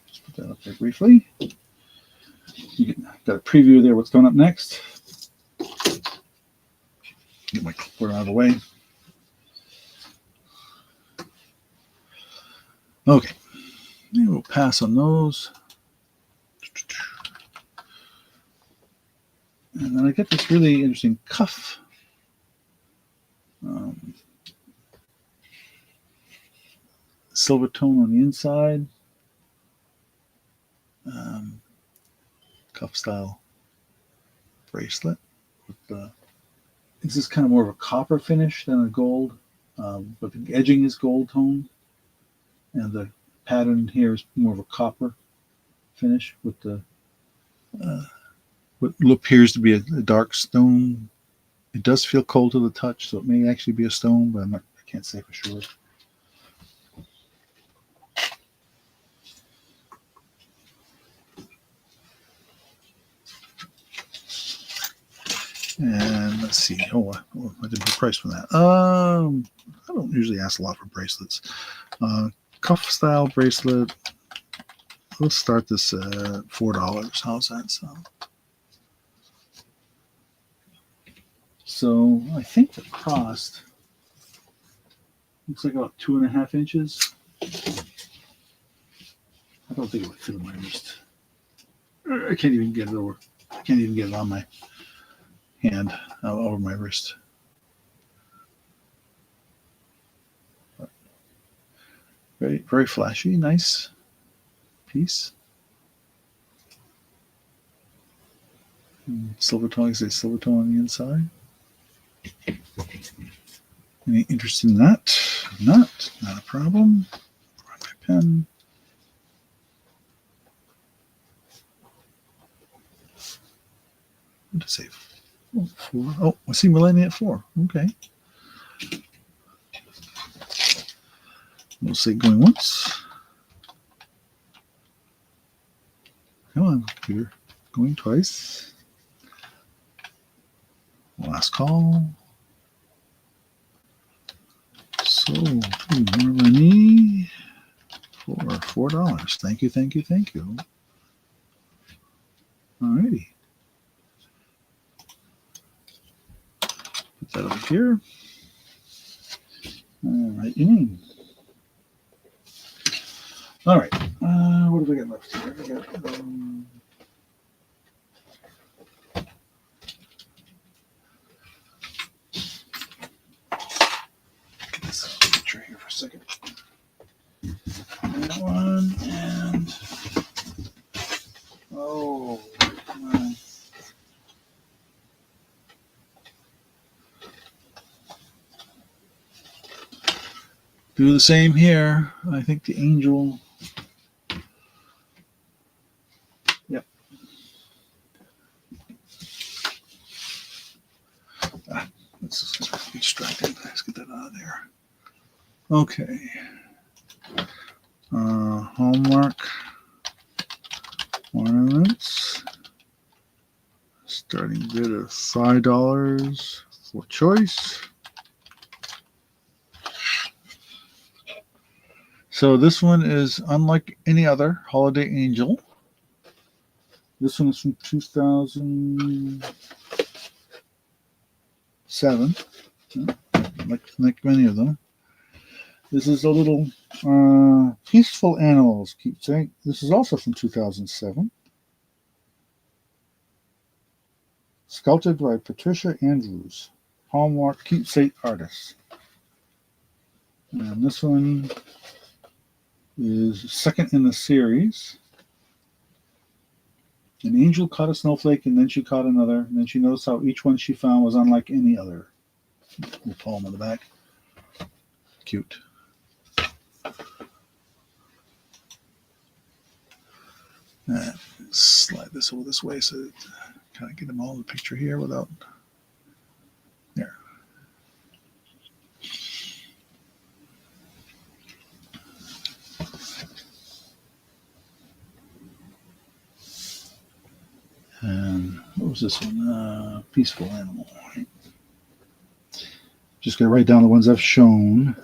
Just put that up there briefly. You got a preview there what's going up next. Get my clipboard out of the way. Okay. Maybe we'll pass on those. And then I get this really interesting cuff. Silver tone on the inside. Cuff style bracelet. This is kind of more of a copper finish than a gold, but the edging is gold tone, and the pattern here is more of a copper finish with the what appears to be a dark stone. It does feel cold to the touch, so it may actually be a stone, but I can't say for sure. And let's see. Oh, I didn't put price for that. I don't usually ask a lot for bracelets. Cuff style bracelet. Let's start this at $4. How's that sound? So I think the cost looks like about 2.5 inches. I don't think it would fit on my wrist. I can't even get it over. I can't even get it on my hand over my wrist. But very, very flashy, nice piece. Silver tone, silver tone on the inside. Any interest in that? Not a problem. Grab my pen. What to say? 4. Oh, I see Millennium at 4. Okay. We'll say going once. Come on, computer. Going twice. Last call. So, more money for $4. Thank you, thank you, thank you. Alrighty. Put that over here. Write your name. All right. What have we got left here? We got, get this picture here for a second. That one and oh, my. Do the same here. I think the angel. Yep. Let's just be distracted. Let's get that out of there. Okay. Hallmark ornaments. Starting bid of $5 for choice. So this one is unlike any other Holiday Angel. This one is from 2007, like many of them. This is a little Peaceful Animals keepsake. This is also from 2007. Sculpted by Patricia Andrews, Hallmark keepsake artist. And this one is second in the series. An angel caught a snowflake, and then she caught another, and then she noticed how each one she found was unlike any other. The poem on the back. Cute. Slide this over this way so that kind of get them all in the picture here without there. And what was this one? Peaceful Animal. Right? Just going to write down the ones I've shown.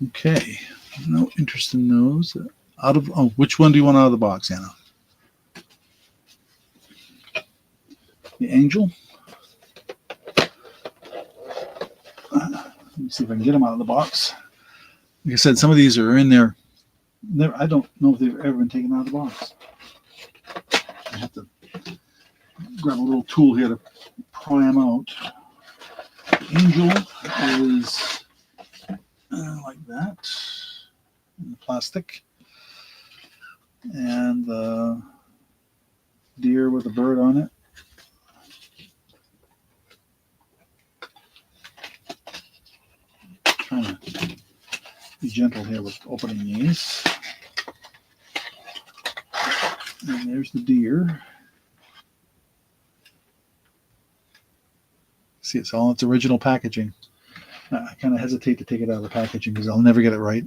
Okay, no interest in those. Which one do you want out of the box, Anna? The angel. Let me see if I can get them out of the box. Like I said, some of these are in there. I don't know if they've ever been taken out of the box. I have to grab a little tool here to pry them out. The angel is like that, in the plastic, and the deer with a bird on it. Trying to be gentle here with opening these. And there's the deer. See, it's all its original packaging. I kind of hesitate to take it out of the packaging because I'll never get it right.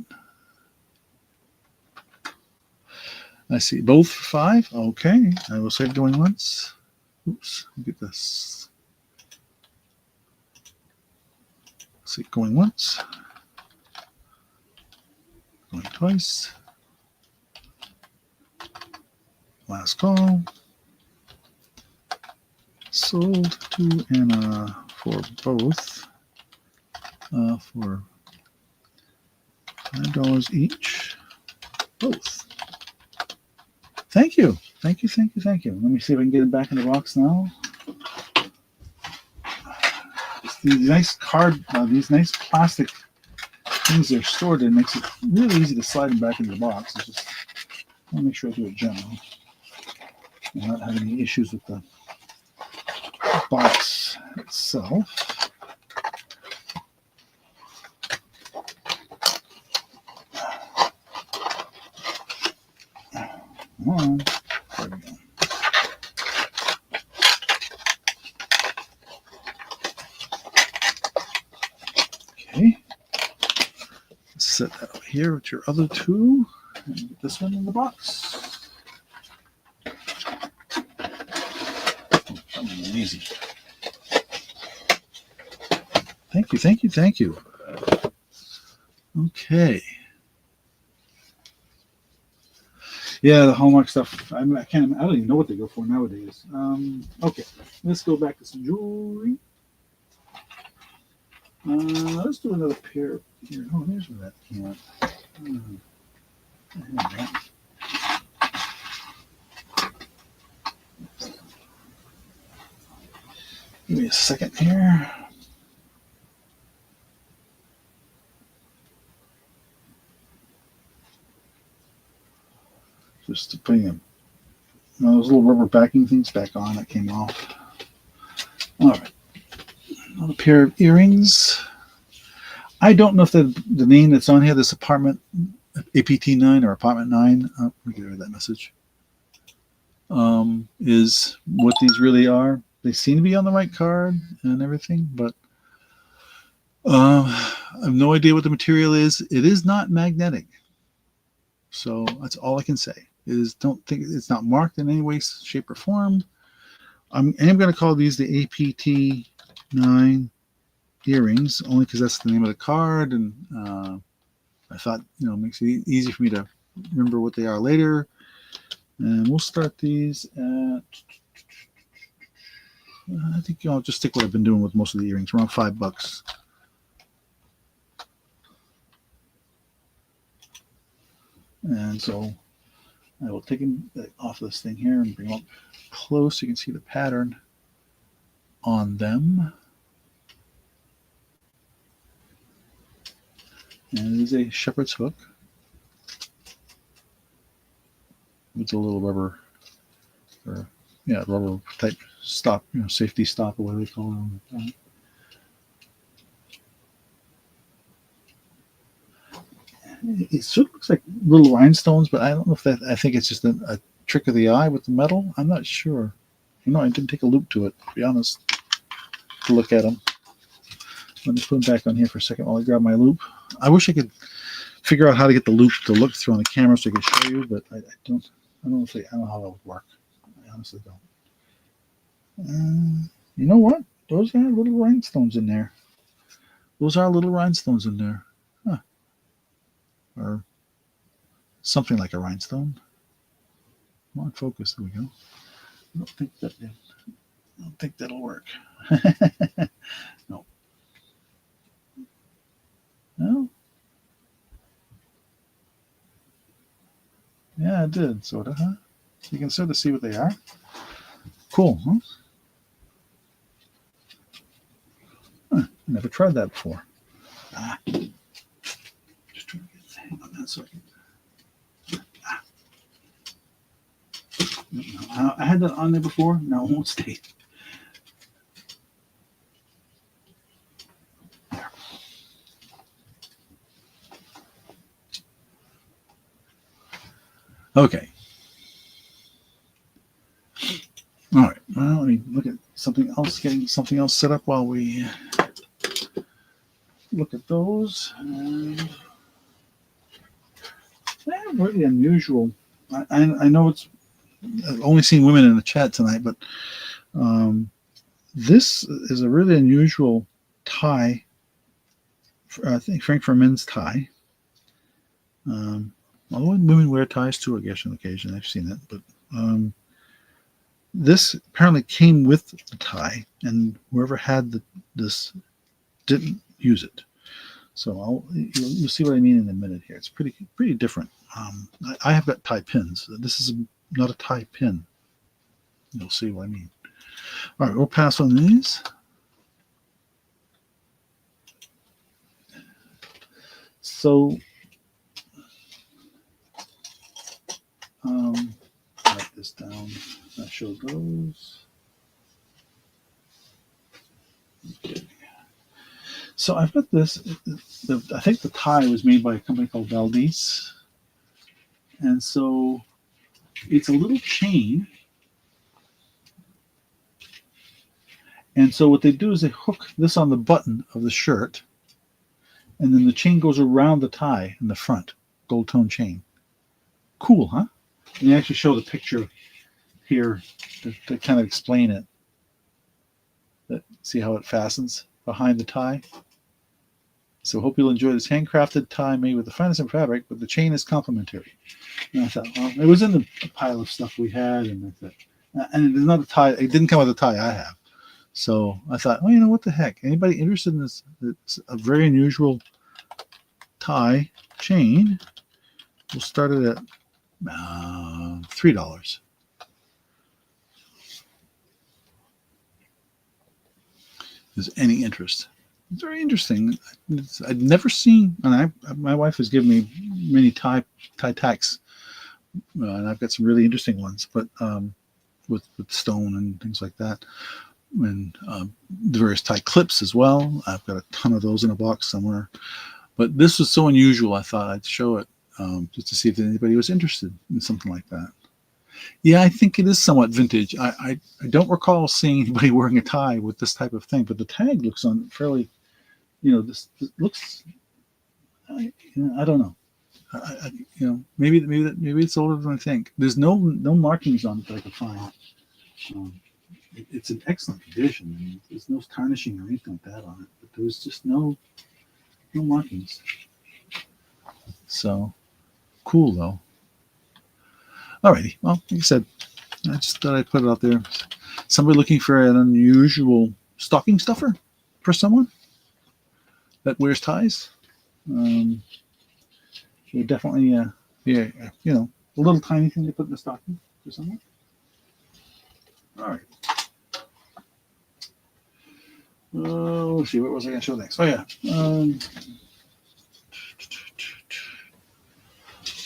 I see both for $5. Okay, I will save going once. Oops, look at this. See, going once, going twice. Last call. Sold to Anna for both. For $5 each. Both. Thank you. Thank you. Let me see if I can get it back in the box now. These nice these nice plastic things they're stored in makes it really easy to slide them back into the box. It's just, I want to make sure I do it gently and not have any issues with the box itself. On. There we go. Okay. Let's set that over here with your other two and get this one in the box. Oh, that was easy. Thank you. Yeah, the Hallmark stuff. I can't. I don't even know what they go for nowadays. Okay, let's go back to some jewelry. Let's do another pair here. Oh, there's where that came out. I have that. Give me a second here. Just putting those little rubber backing things back on that came off. All right, another pair of earrings. I don't know if the name that's on here, this apartment APT9 or apartment 9. Oh, let me get rid of that message. Is what these really are. They seem to be on the right card and everything, but I have no idea what the material is. It is not magnetic, so that's all I can say. It is. Don't think it's not marked in any way, shape, or form. I am going to call these the APT9 earrings only because that's the name of the card, and I thought it makes it easy for me to remember what they are later. And we'll start these at. I think I'll just stick what I've been doing with most of the earrings, around $5. And so I will take them off this thing here and bring them up close so you can see the pattern on them. And it is a shepherd's hook with a little rubber, rubber type stop, safety stop or whatever they call them. It sort of looks like little rhinestones, but I don't know if that. I think it's just a trick of the eye with the metal. I'm not sure. I didn't take a loop to it, to be honest, to look at them. Let me put them back on here for a second while I grab my loop. I wish I could figure out how to get the loop to look through on the camera so I could show you, but I don't. I don't know how that would work. I honestly don't. You know what? Those are little rhinestones in there. Huh. Or something like a rhinestone. Come on, focus. There we go. I don't think that'll work. No. No. Yeah, it did, sort of, huh? You can sort of see what they are. Cool, huh? Never tried that before. Just trying to get hang on that second. No, I had that on there before. Now it won't stay. There. Okay. All right. Well, let me look at something else. Getting something else set up while we look at those. And they're really unusual. I know I've only seen women in the chat tonight, but this is a really unusual tie. I think Frankfurt men's tie. Although women wear ties too, I guess, on occasion. I've seen it, but this apparently came with the tie, and whoever had this didn't use it. So you'll see what I mean in a minute here. It's pretty different. I have got tie pins. This is not a tie pin. You'll see what I mean. All right, we'll pass on these. So write this down. I show those. Okay. So I've got this. I think the tie was made by a company called Valdez. And so it's a little chain. And so what they do is they hook this on the button of the shirt, and then the chain goes around the tie in the front, gold tone chain. Cool, huh? And they actually show the picture here to kind of explain it. See how it fastens behind the tie? So hope you'll enjoy this handcrafted tie made with the finest of fabric, but the chain is complimentary. And I thought, well, it was in the pile of stuff we had, and I thought, and it's not a tie. It didn't come with a tie I have. So I thought, well, you know what the heck? Anybody interested in this? It's a very unusual tie chain. We'll start it at $3. Is any interest? It's very interesting. I'd never seen, and my wife has given me many tie tacks, and I've got some really interesting ones, but with stone and things like that, and the various tie clips as well. I've got a ton of those in a box somewhere, but this was so unusual. I thought I'd show it just to see if anybody was interested in something like that. Yeah, I think it is somewhat vintage. I don't recall seeing anybody wearing a tie with this type of thing, but the tag looks on fairly, this looks, I don't know. Maybe it's older than I think. There's no markings on it that I could find. It's an excellent condition. I mean, there's no tarnishing or anything like that on it, but there was just no markings. So cool though. Alrighty, well, like I said, I just thought I'd put it out there. Somebody looking for an unusual stocking stuffer for someone that wears ties. Definitely, a little tiny thing to put in the stocking for someone. All right. Let's see, what was I going to show next? Oh, yeah.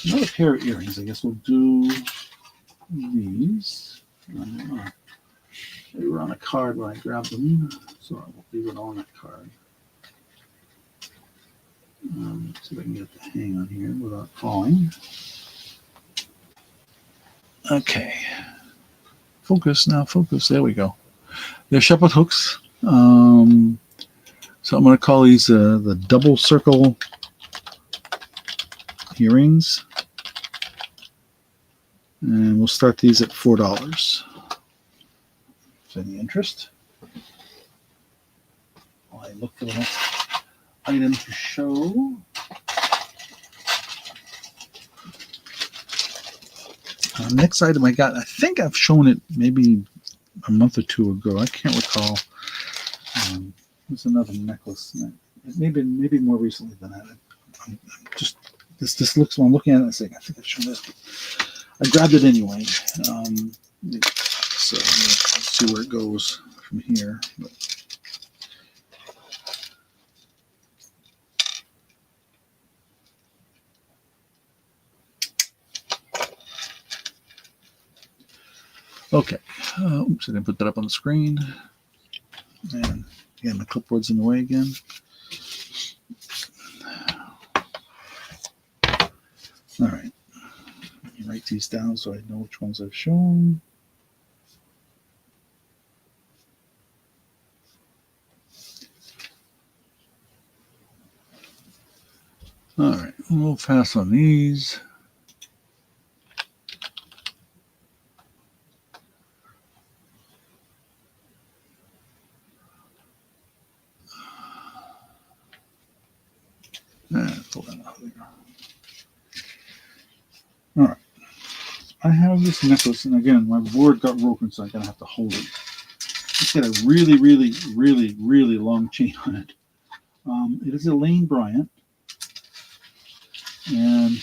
Another pair of earrings. I guess we'll do these. They were on a card when I grabbed them, so I will leave it on that card. See if I can get the hang on here without falling. Okay. Focus now, focus. There we go. They're shepherd hooks. So I'm going to call these the double circle earrings. And we'll start these at $4. Is there any interest? While I look for the next item to show. Next item I got, I think I've shown it maybe a month or two ago. I can't recall. There's another necklace. Maybe more recently than that. I'm just this looks when I'm looking at it. I think I've shown this. I grabbed it anyway. So let's see where it goes from here. Okay. Oops, I didn't put that up on the screen. And again, my clipboard's in the way again. All right. Let me write these down so I know which ones I've shown. All right. We'll pass on these. Pull that out there. All right. I have this necklace, and again, my board got broken, so I'm going to have to hold it. It's got a really, really, really, really long chain on it. It is a Lane Bryant. And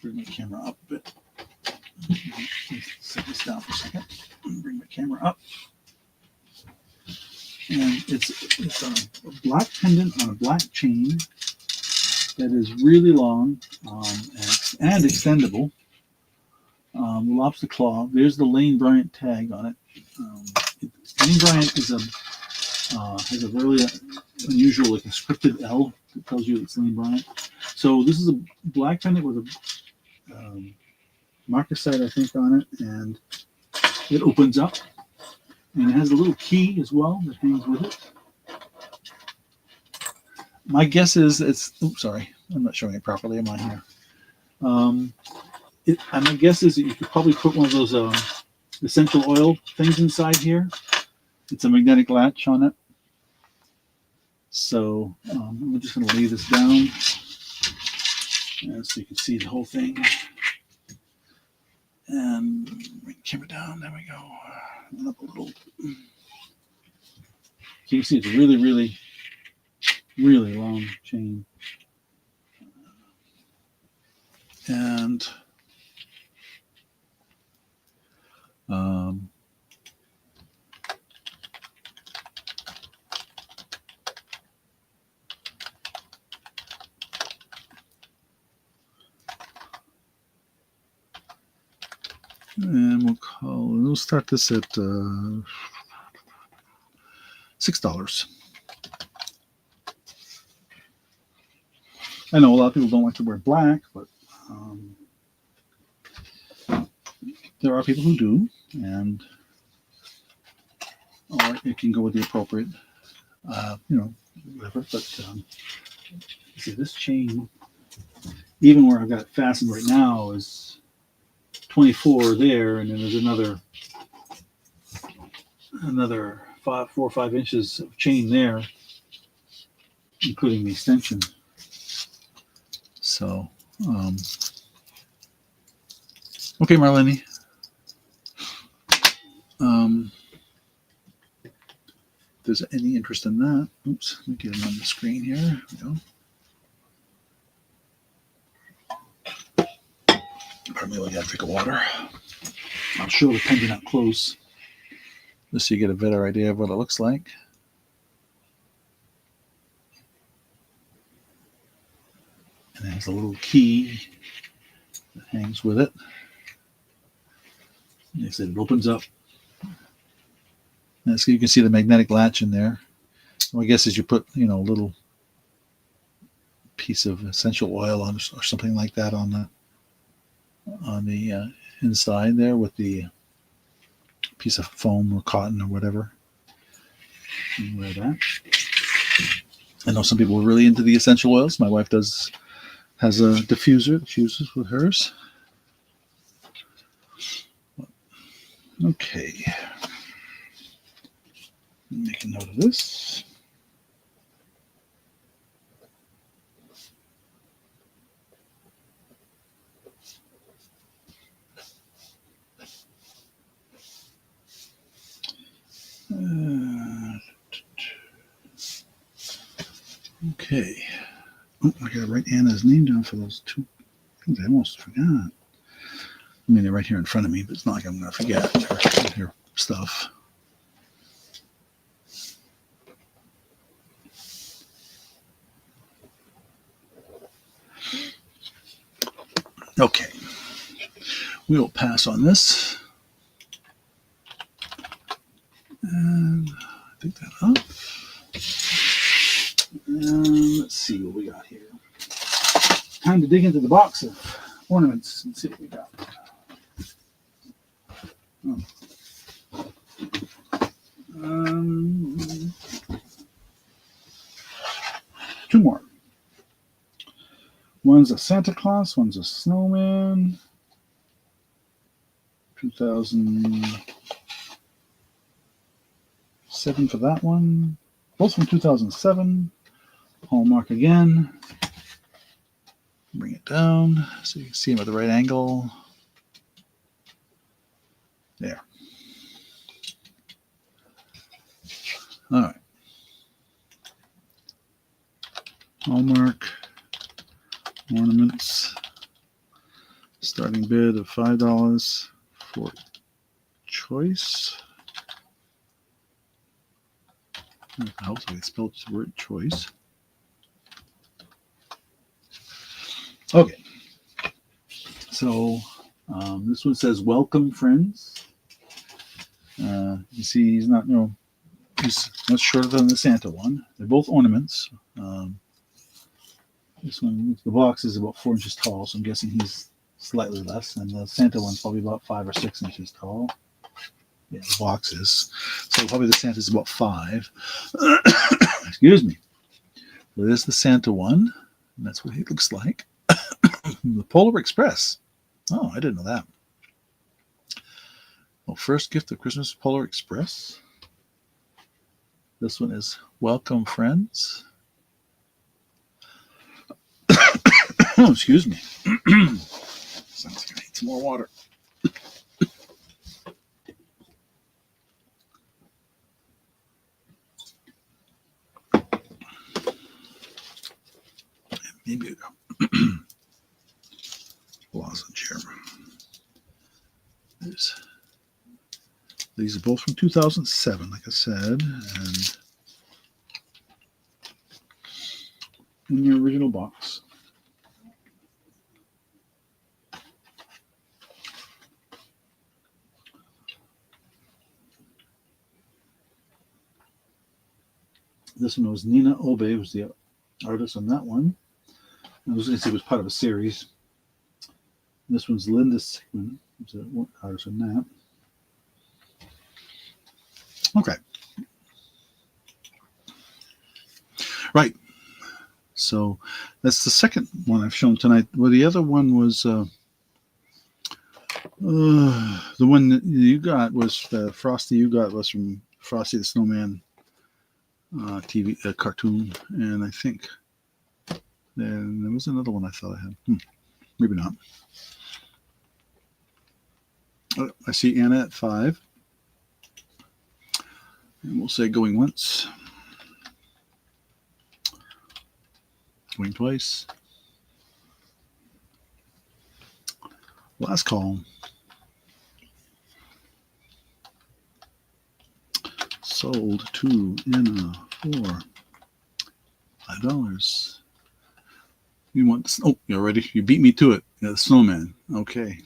bring my camera up a bit. Set this down for a second. Bring my camera up. And it's a black pendant on a black chain that is really long and extendable. Lobster claw. There's the Lane Bryant tag on it. Lane Bryant has a really unusual, like a scripted L that tells you it's Lane Bryant. So this is a black pendant with a marcasite, I think, on it, and it opens up. And it has a little key as well that hangs with it. My guess is it's. Oops, sorry, I'm not showing it properly. Am I here? My guess is that you could probably put one of those essential oil things inside here. It's a magnetic latch on it. So I'm just going to lay this down so you can see the whole thing. And bring the camera down. There we go. Up a little. So you can see it's a really, really, really long chain. And we'll start this at $6. I know a lot of people don't like to wear black, but there are people who do, and or it can go with the appropriate, whatever. But see, this chain, even where I've got it fastened right now, is 24 there, and then there's another 4 or 5 inches of chain there, including the extension. So, okay, Marlene. If there's any interest in that, oops, let me get it on the screen here. There we go. Pardon me, I got a drink of water. I'll show the pendant up close, just so you get a better idea of what it looks like. And it has a little key that hangs with it. Like I said, it opens up. And so you can see the magnetic latch in there. So I guess as you put, a little piece of essential oil on or something like that on the inside there with the piece of foam or cotton or whatever. You can wear that. I know some people are really into the essential oils. My wife has a diffuser that she uses with hers. Okay. Make a note of this. Okay. Oh, I gotta write Anna's name down for those 2 things. I almost forgot. I mean, they're right here in front of me, but it's not like I'm gonna forget her stuff. Okay. We'll pass on this. And pick that up. And let's see what we got here. Time to dig into the box of ornaments and see what we got. Oh. 2 more. One's a Santa Claus, one's a snowman. 2007 for that one. Both from 2007. Hallmark again. Bring it down so you can see them at the right angle. There. All right. Hallmark ornaments. Starting bid of $5 for choice. It helps if I spelled the word choice. Okay. So this one says, "Welcome, friends." You see, he's not, he's much shorter than the Santa one. They're both ornaments. This one, the box is about 4 inches tall, so I'm guessing he's slightly less, and the Santa one's probably about 5 or 6 inches tall. Yeah, the box is. So probably the Santa's about 5. Excuse me. So there's the Santa one, and that's what he looks like. The Polar Express. Oh, I didn't know that. Well, first gift of Christmas, Polar Express. This one is Welcome Friends. Oh, excuse me. Sounds like I need some more water. Maybe a lozenge here. These are both from 2007, like I said, and in the original box. This one was Nina Obe, was the artist on that one. I was going to say it was part of a series. This one's Linda Sigmund, who's the artist on that. Okay. Right. So that's the second one I've shown tonight. Well, the other one was the one that you got was Frosty. You got was from Frosty the Snowman TV cartoon, and I think then there was another one I thought I had. Maybe not. I see Anna at 5. And we'll say going once. Going twice. Last call. Sold to Anna for $5. You want this? Oh, you're ready. You beat me to it. Yeah, the snowman. Okay.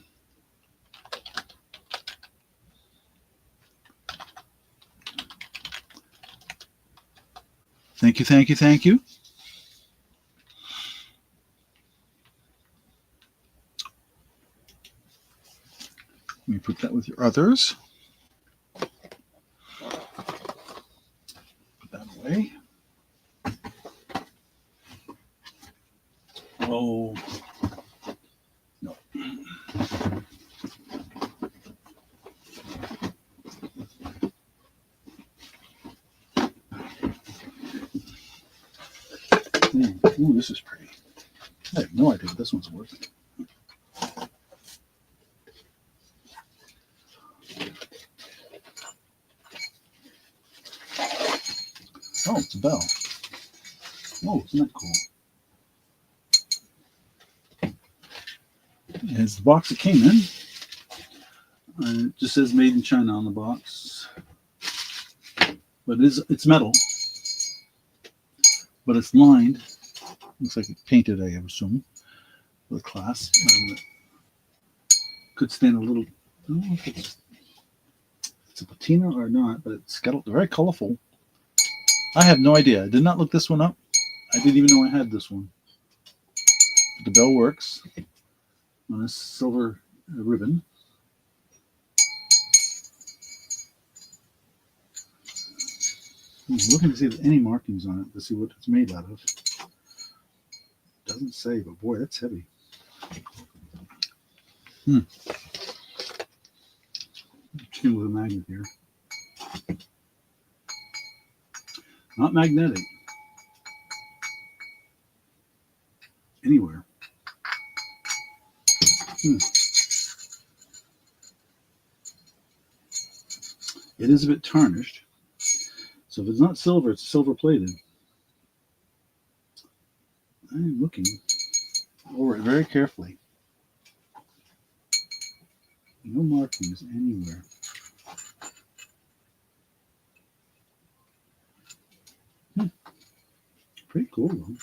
Thank you, thank you, thank you. Let me put that with your others. Put that away. Oh, no. Ooh, this is pretty. I have no idea what this one's worth. Oh, it's a bell. Oh, isn't that cool? It's the box it came in. It just says made in China on the box. But it's metal. But it's lined. Looks like it's painted, I assume, with glass. Could stand a little. I don't know if it's a patina or not, but it's got very colorful. I have no idea. I did not look this one up. I didn't even know I had this one. The bell works on a silver ribbon. I'm looking to see if there's any markings on it to see what it's made out of. Doesn't say, but boy, that's heavy. Chicken with a magnet here. Not magnetic. Anywhere. It is a bit tarnished. So if it's not silver, it's silver plated. I'm looking over it very carefully. No markings anywhere. Pretty cool though.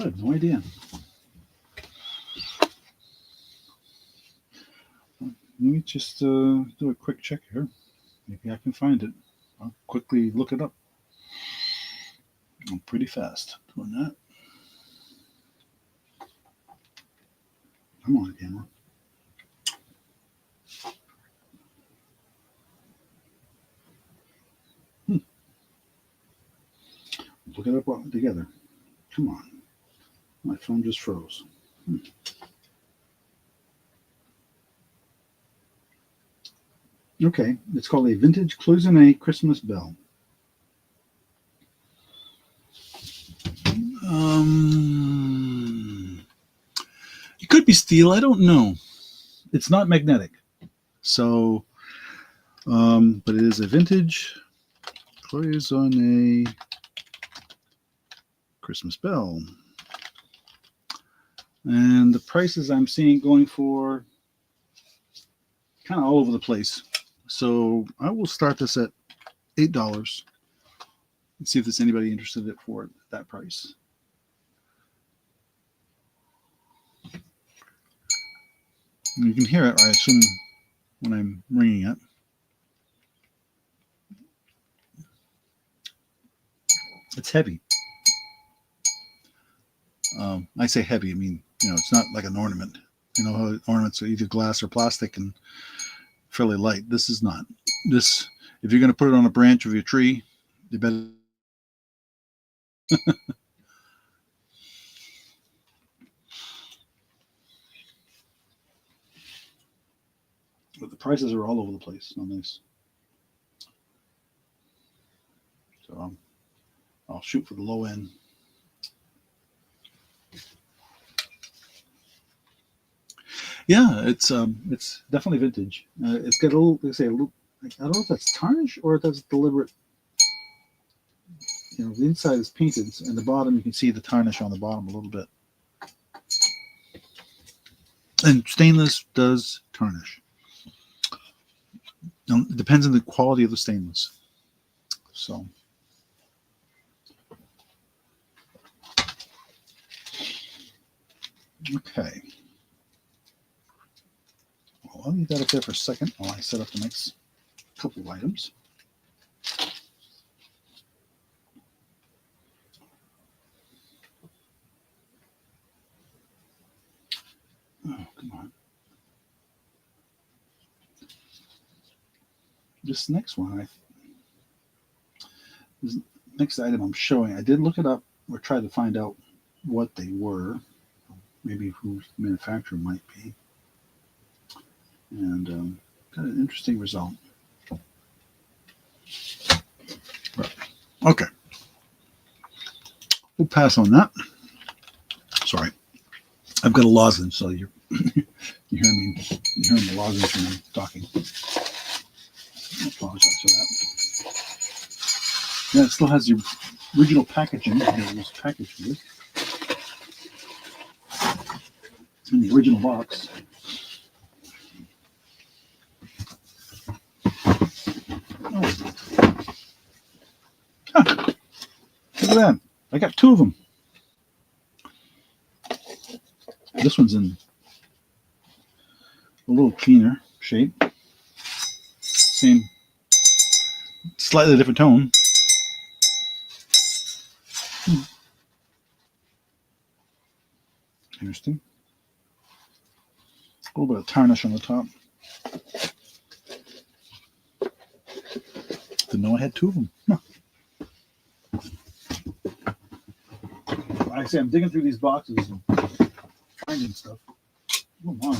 I have no idea. Let me just do a quick check here. Maybe I can find it. I'll quickly look it up. I'm pretty fast doing that. Come on, camera. Look it up all together. Come on. My phone just froze. Okay, it's called a vintage cloisonne Christmas bell. It could be steel. I don't know. It's not magnetic. So, but it is a vintage cloisonne Christmas bell. And the prices I'm seeing going for kind of all over the place. So I will start this at $8 and see if there's anybody interested in it for that price. And you can hear it, I assume, when I'm ringing it. It's heavy. I say heavy, I mean, it's not like an ornament. You know how ornaments are either glass or plastic and fairly light. This is not. This, if you're going to put it on a branch of your tree, you better. But the prices are all over the place on this. So I'll shoot for the low end. Yeah, it's definitely vintage. It's got a little, they say, a little. I don't know if that's tarnish or if that's deliberate. The inside is painted, and the bottom you can see the tarnish on the bottom a little bit. And stainless does tarnish. It depends on the quality of the stainless. So. Okay. Well, I'll leave that up there for a second while I set up the next couple of items. Oh, come on. This next one, this next item I'm showing, I did look it up or try to find out what they were, maybe who the manufacturer might be, and got an interesting result. But, okay, we'll pass on that. Sorry, I've got a lozenge, so you're hearing the lozenge when I'm talking. I apologize for that. Yeah, it still has the original packaging that it was packaged with. In the original box. Oh. Huh. Look at that. I got two of them. This one's in a little cleaner shape. Same, slightly different tone. Interesting. A little bit of tarnish on the top. Didn't know I had two of them. Huh. Like I say, I'm digging through these boxes and finding stuff. Oh, wow.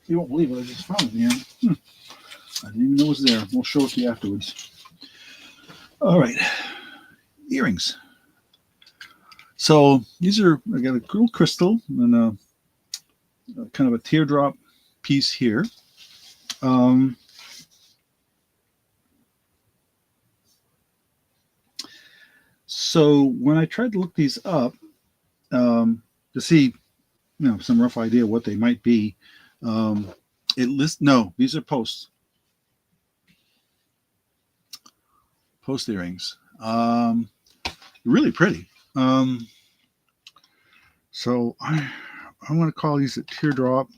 You won't believe it. I just found it here. I didn't even know it was there. We'll show it to you afterwards. All right. Earrings. So these are, I got a little crystal and a kind of a teardrop piece here. So when I tried to look these up to see, some rough idea what they might be, it lists, no, these are post earrings. Really pretty. So I want to call these a teardrop.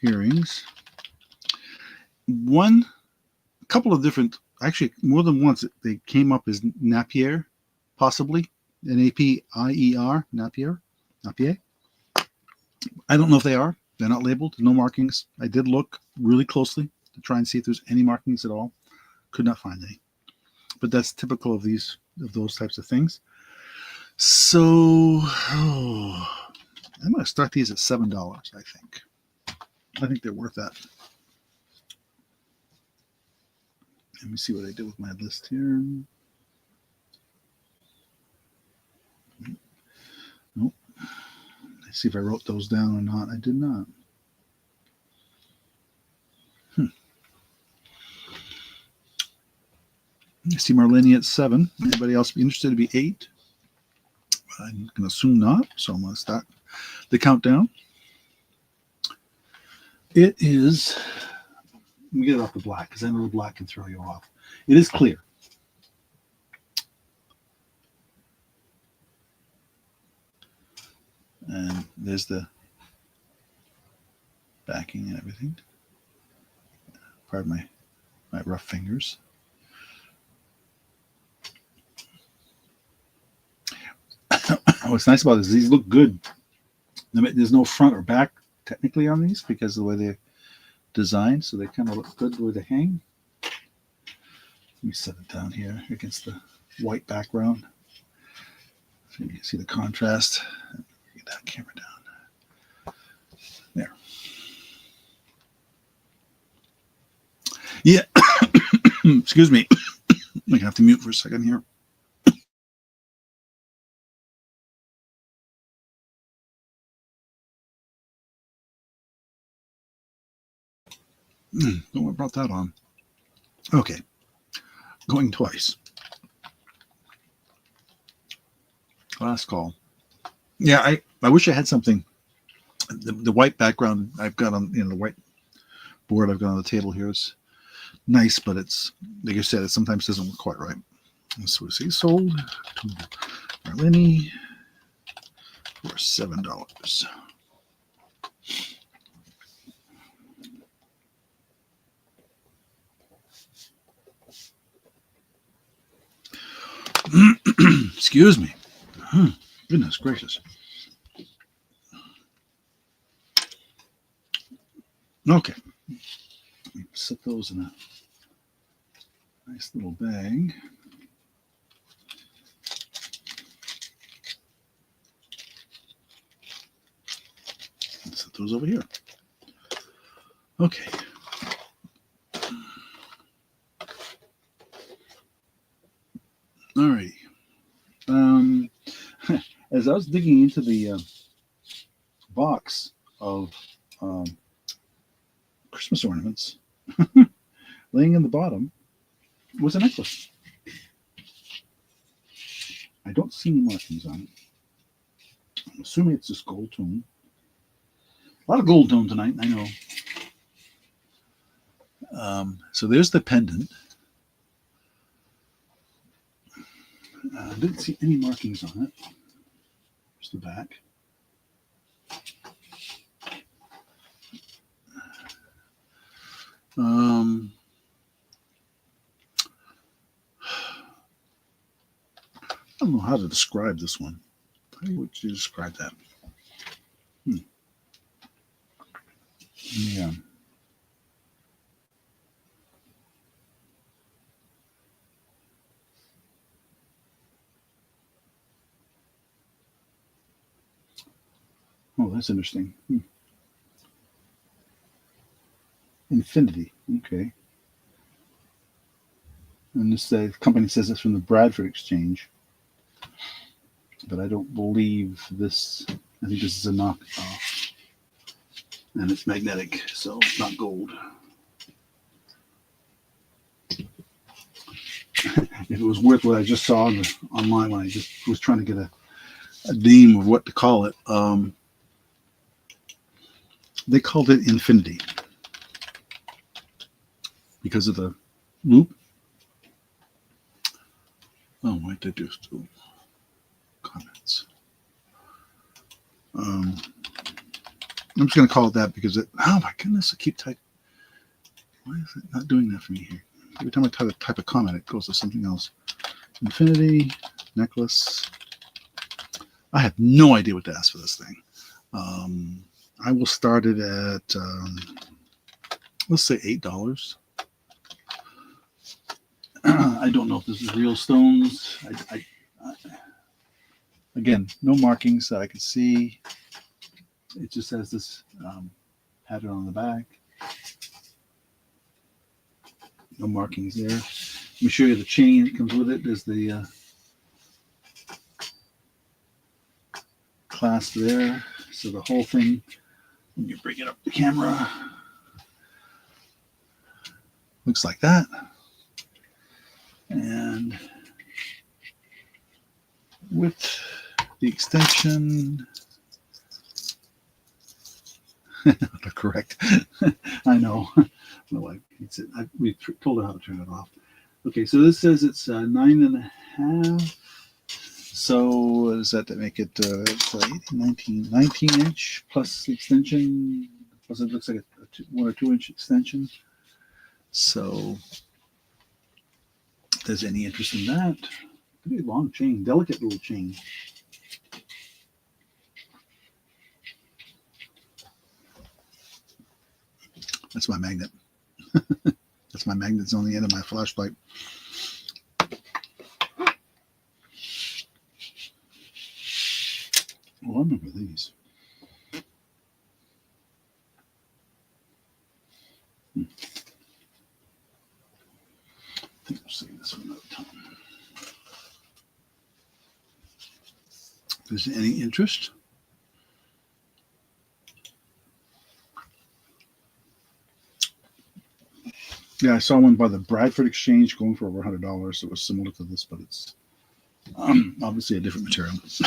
Earrings. A couple of different, actually more than once, they came up as Napier, possibly. Napier, Napier. I don't know if they are. They're not labeled. No markings. I did look really closely to try and see if there's any markings at all. Could not find any. but that's typical of those types of things. So I'm going to start these at $7. I think they're worth that. Let me see what I did with my list here. Nope. Let's see if I wrote those down or not. I did not. I see Marlene at 7. Anybody else be interested to be 8? I'm going to assume not, so I'm going to start the countdown. It is, let me get it off the black because I know the black can throw you off. It is clear. And there's the backing and everything. Pardon my rough fingers. What's nice about this is these look good. There's no front or back technically on these because of the way they're designed, so they kind of look good the way they hang. Let me set it down here against the white background so you can see the contrast. Get that camera down. There. Yeah. Excuse me. I'm going to have to mute for a second here. Don't know what brought that on. Okay. Going twice. Last call. Yeah, I wish I had something. The white background I've got on the white board I've got on the table here is nice, but it's like I said, it sometimes doesn't look quite right. So we see sold to Marlene for $7. Excuse me. Goodness gracious. Okay. Set those in a nice little bag. Set those over here. Okay. All right. As I was digging into the box of Christmas ornaments, laying in the bottom was a necklace. I don't see any markings on it. I'm assuming it's just gold tone. A lot of gold tone tonight, I know. So there's the pendant. I didn't see any markings on it. There's the back. I don't know how to describe this one. How would you describe that? Yeah. Oh, that's interesting. Infinity. Okay. And this company says it's from the Bradford Exchange, but I don't believe this. I think this is a knockoff, and it's magnetic, so not gold. If it was worth what I just saw online when I just was trying to get a name of what to call it, they called it Infinity because of the loop. Oh, what did I do? Comments. I'm just going to call it that because oh my goodness, I keep typing. Why is it not doing that for me here? Every time I type a comment, it goes to something else. Infinity necklace. I have no idea what to ask for this thing. I will start it at, let's say $8. I don't know if this is real stones. Again, no markings that I can see. It just has this pattern on the back. No markings there. Let me show you the chain that comes with it. There's the clasp there. So the whole thing, when you bring it up the camera, looks like that. And with the extension, correct. I know. My wife hates it. We told her how to turn it off. Okay, so this says it's 9.5. So does that make it 19 inch plus the extension? Plus it looks like a 1 or 2 inch extension. So if there's any interest in that, pretty long chain, delicate little chain. That's my magnet. That's my magnet's on the end of my flashlight. Oh, I remember these. I think I'll save this one another time. If there's any interest, yeah, I saw one by the Bradford Exchange going for over $100. It was similar to this, but it's obviously a different material. So,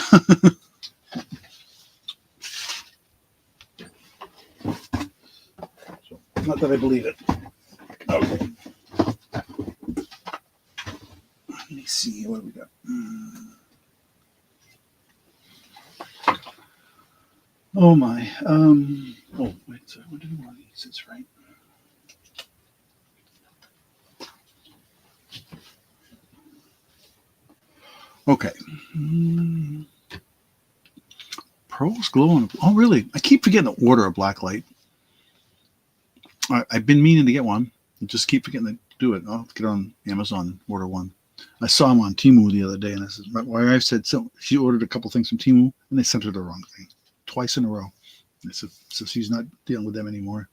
not that I believe it. Okay. Let me see what we got. Oh my. Oh wait. So what did one of these is right? Okay. Pearls glowing. Oh, really? I keep forgetting to order a black light. I've been meaning to get one. I just keep forgetting to do it. I'll get on Amazon and order one. I saw them on Temu the other day, and I said, my wife said, so she ordered a couple things from Temu, and they sent her the wrong thing twice in a row. I said, so she's not dealing with them anymore.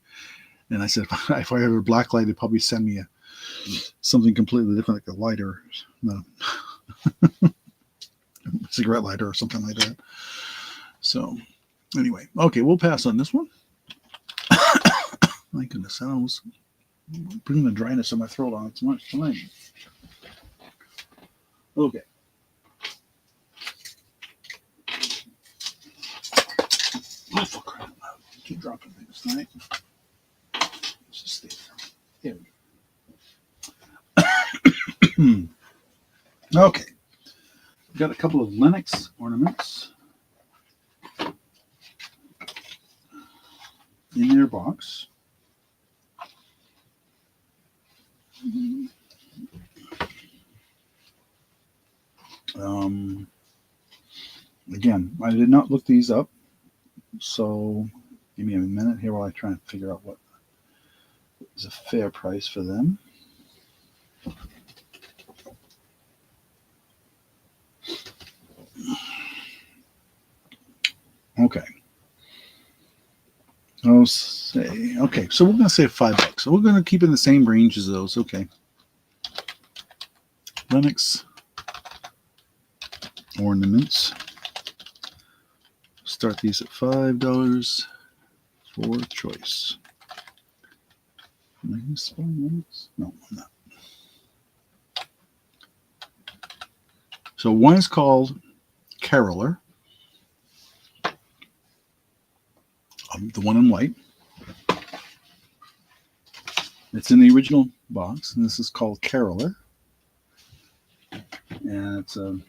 And I said, if I had a black light, they'd probably send me something completely different, like a lighter, no, cigarette lighter or something like that. So anyway, okay, we'll pass on this one. My goodness, I was bringing the dryness of my throat on too much tonight. Okay. Oh, for crying out loud. Keep dropping things tonight. Let's just stay there. Here we go. Okay. We've got a couple of Lenox ornaments in their box. Again, I did not look these up, so give me a minute here while I try and figure out what is a fair price for them. Okay. I'll say, okay, so we're going to say $5. So we're going to keep in the same range as those. Okay. Lenox ornaments. Start these at $5 for choice. Am I going to spell Lenox? No, I'm not. So one is called Caroler. The one in white. It's in the original box, and this is called Caroler. And it's it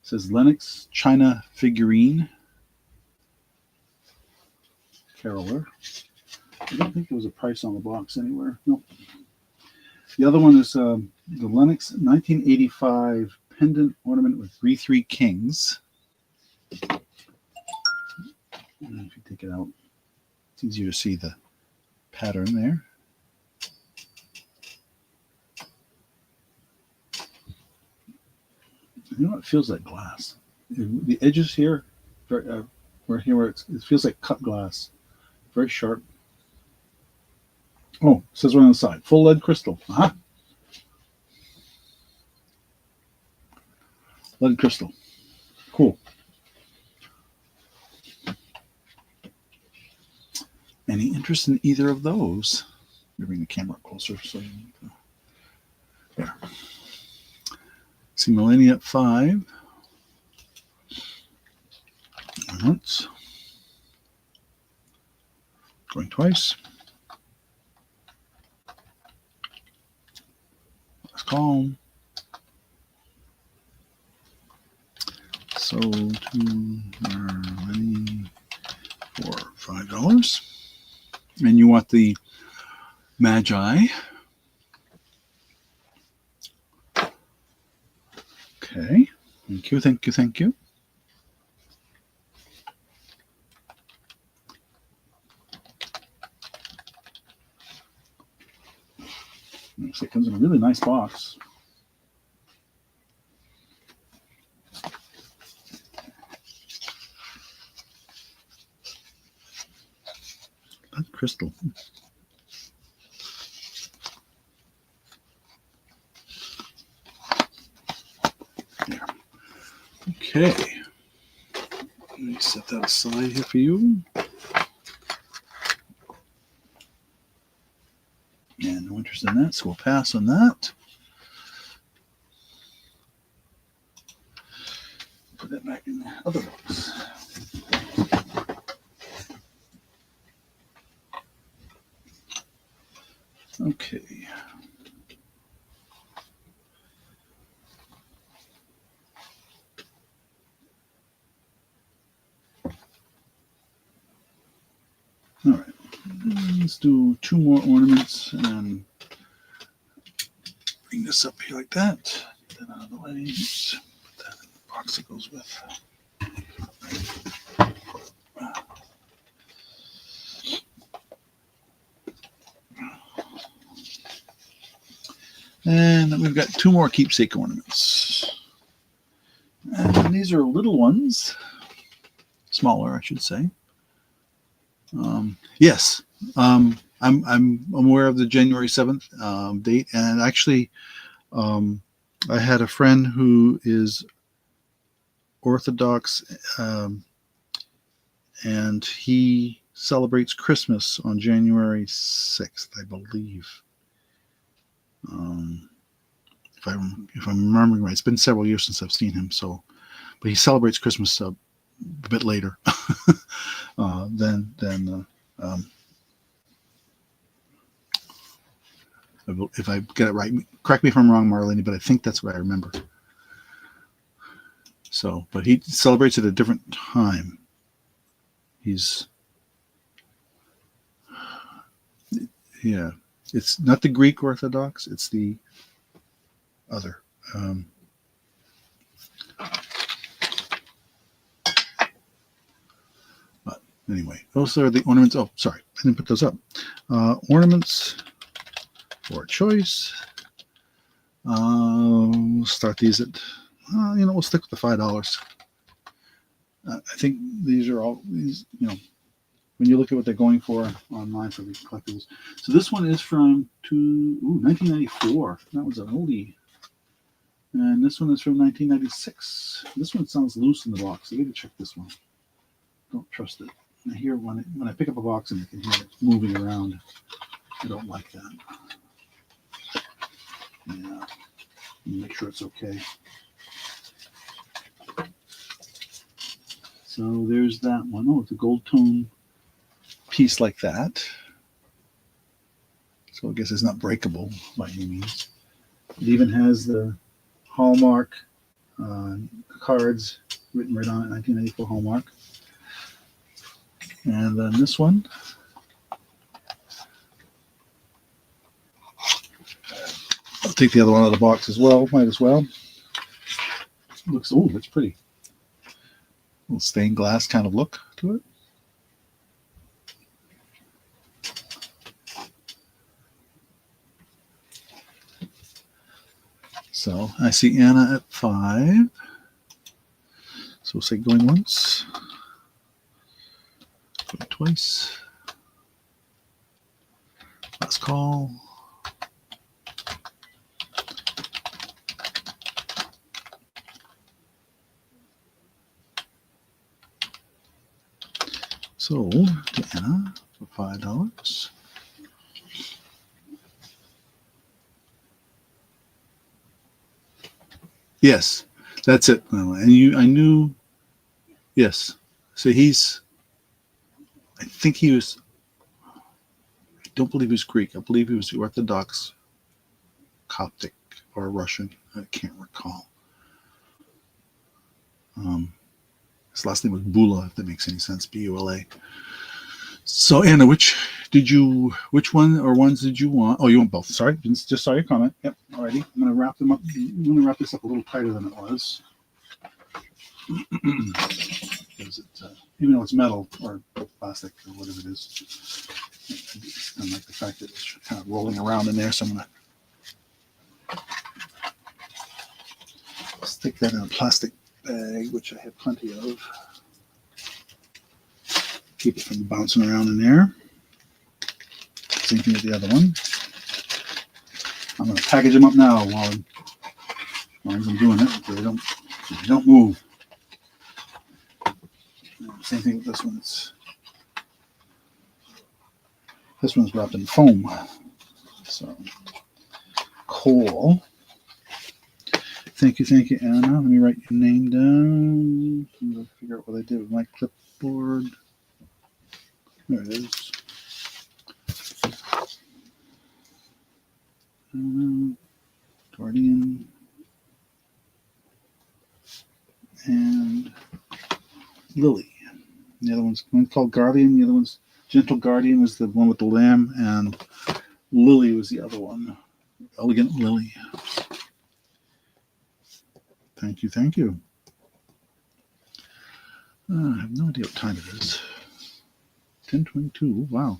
says Lenox China figurine. Caroler. I don't think there was a price on the box anywhere. Nope. The other one is the Lenox 1985 pendant ornament with three kings. And if you take it out, it's easier to see the pattern there. You know, it feels like glass. The edges here, right here, where it feels like cut glass. Very sharp. Oh, it says right on the side, full lead crystal. Lead crystal. Cool. Any interest in either of those? Let me bring the camera closer so you can, there. See Millennia at 5. Once. Going twice. Let's calm. Sold to Millennia for $5. And you want the Magi. Okay. Thank you, thank you, thank you. It comes in a really nice box. That crystal. There. Okay. Let me set that aside here for you. And no interest in that, so we'll pass on that. Put that back in the other box. Okay. All right. Let's do 2 more ornaments and bring this up here like that. Get that out of the way. Oops. Put that in the box it goes with. And we've got 2 more keepsake ornaments. And these are little ones. Smaller, I should say. Yes. I'm aware of the January 7th date. And actually, I had a friend who is Orthodox, and he celebrates Christmas on January 6th, I believe. If I'm remembering right, it's been several years since I've seen him. So, but he celebrates Christmas a bit later than if I get it right. Correct me if I'm wrong, Marlene, but I think that's what I remember. So, but he celebrates at a different time. Yeah, it's not the Greek Orthodox, it's the other. But anyway, those are the ornaments. Oh, sorry, I didn't put those up. Ornaments for choice. We'll start these at, we'll stick with the $5. I think these are all these, when you look at what they're going for online for the collectibles. So this one is from 1994. That was an oldie. And this one is from 1996. This one sounds loose in the box. I got to check this one. Don't trust it. I hear when I pick up a box and I can hear it moving around. I don't like that. Yeah. Make sure it's okay. So there's that one. Oh, it's a gold tone piece like that. So I guess it's not breakable by any means. It even has the Hallmark cards written right on it, 1994 Hallmark. And then this one. I'll take the other one out of the box as well. Might as well. Looks, that's pretty. A little stained glass kind of look to it. So I see Anna at 5. So we'll say going once, going twice. Last call. Sold to Anna for $5. Yes, that's it. And I knew. Yes. So I think he was. I don't believe he was Greek. I believe he was Orthodox, Coptic, or Russian. I can't recall. His last name was Bula, if that makes any sense. Bula. So Anna, which one or ones did you want? Oh, you want both. Sorry, just saw your comment. Yep. Alrighty. I'm gonna wrap them up. I'm gonna wrap this up a little tighter than it was. Because even though it's metal or plastic or whatever it is, I like the fact that it's kind of rolling around in there. So I'm gonna stick that in a plastic bag, which I have plenty of. Keep it from bouncing around in there. Same thing with the other one. I'm going to package them up now while I'm doing it, so they don't move. Same thing with this one. This one's wrapped in foam. So cool. Thank you, Anna. Let me write your name down. I'm going to figure out what I did with my clipboard. There it is. Guardian. And Lily. The other one's called Guardian. The other one's Gentle Guardian was the one with the lamb, and Lily was the other one. Elegant Lily. Thank you. I have no idea what time it is. 10:22. Wow.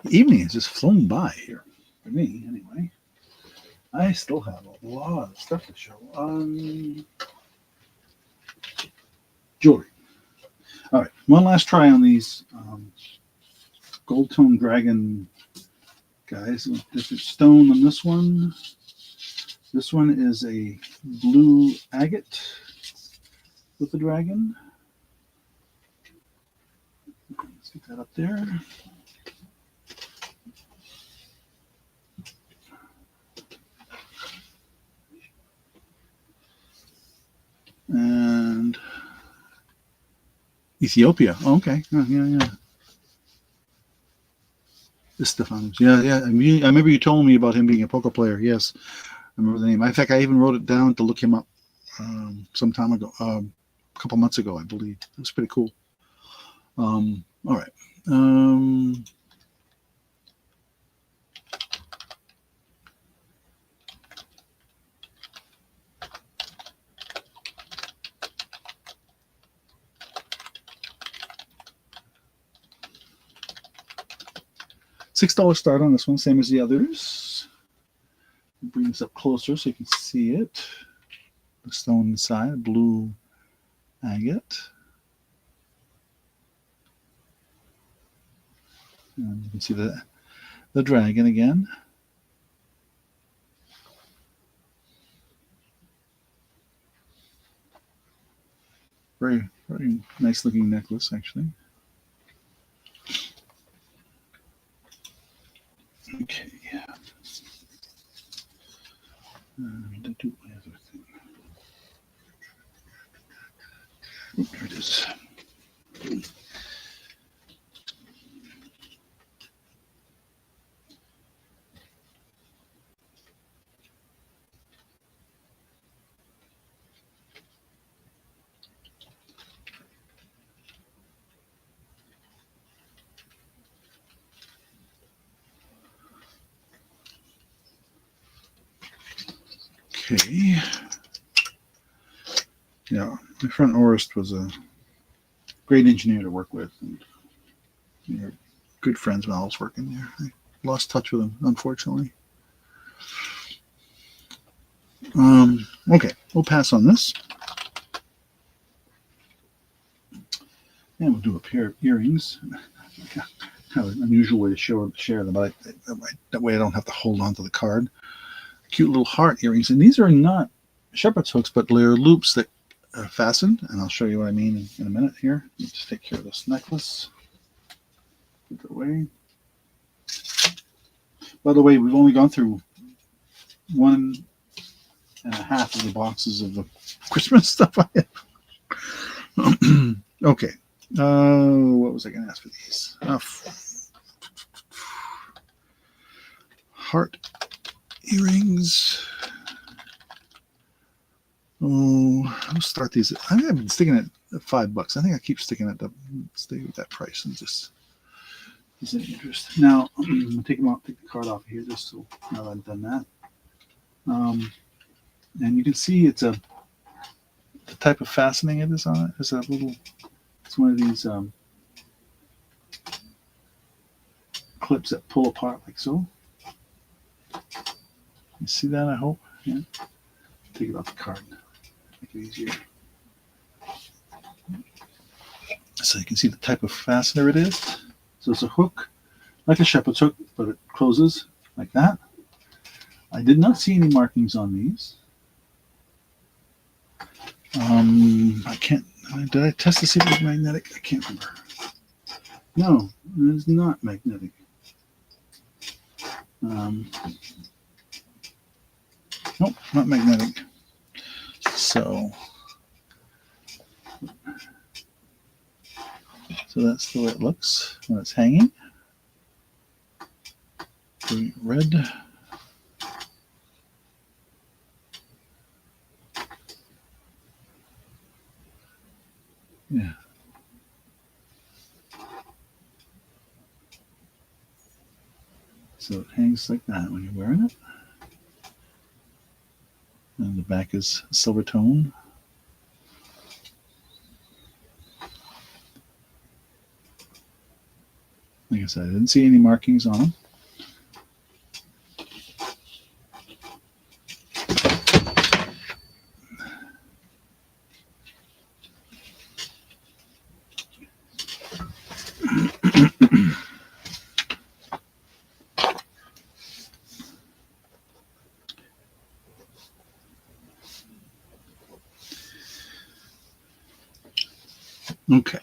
The evening has just flown by here. For me, anyway. I still have a lot of stuff to show. Jewelry. All right. One last try on these gold tone dragon guys. There's a stone on this one. This one is a blue agate with the dragon. Let's get that up there. And Ethiopia. Oh, okay. Yeah. This Stefan. Yeah. I remember you told me about him being a poker player. Yes, I remember the name. In fact, I even wrote it down to look him up some time ago, a couple months ago, I believe. It was pretty cool. All right. $6 start on this one, same as the others. Bring this up closer so you can see it. The stone inside, blue agate. And you can see the dragon again. Very, very nice looking necklace, actually. Okay. Do my other thing. Oh, there it is. Okay. Yeah, my friend Orist was a great engineer to work with, and we were good friends when I was working there. I lost touch with him, unfortunately. Okay, we'll pass on this. And we'll do a pair of earrings. Kind of an unusual way to share them, but that way I don't have to hold on to the card. Cute little heart earrings. And these are not shepherd's hooks, but they're loops that are fastened. And I'll show you what I mean in a minute here. Let's just take care of this necklace. Put it away. By the way, we've only gone through 1.5 of the boxes of the Christmas stuff I have. Okay. What was I going to ask for these? Heart earrings. Oh, I'll start these. I think I've been sticking at $5. I think I keep sticking at stay with that price and just is any interest. Now I'm gonna take them off, take the card off here, just so now that I've done that. And you can see it's the type of fastening it is on it. It's a little. It's one of these clips that pull apart like so. You see that? I hope. Yeah. Take it off the card. Make it easier. So you can see the type of fastener it is. So it's a hook, like a shepherd's hook, but it closes like that. I did not see any markings on these. I can't. Did I test to see if it was magnetic? I can't remember. No, it is not magnetic. Nope, not magnetic. So that's the way it looks when it's hanging. Red. Yeah. So it hangs like that when you're wearing it. And the back is silver tone. Like I said, I didn't see any markings on them. Okay.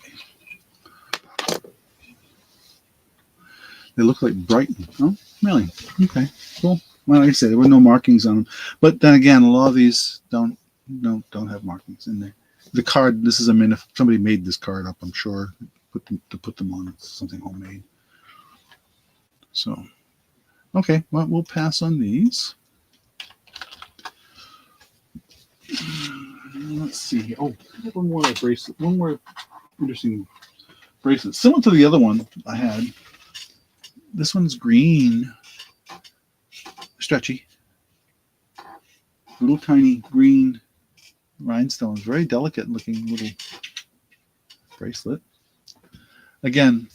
They look like Brighton. Oh, really? Okay, cool. Well, like I said, there were no markings on them. But then again, a lot of these don't have markings in there. The card, this is if somebody made this card up, I'm sure, to put them on. It's something homemade. So, okay, well, we'll pass on these. Let's see. Oh, I have one more bracelet. One more interesting bracelet. Similar to the other one I had. This one's green. Stretchy. Little tiny green rhinestones. Very delicate looking little bracelet. Again,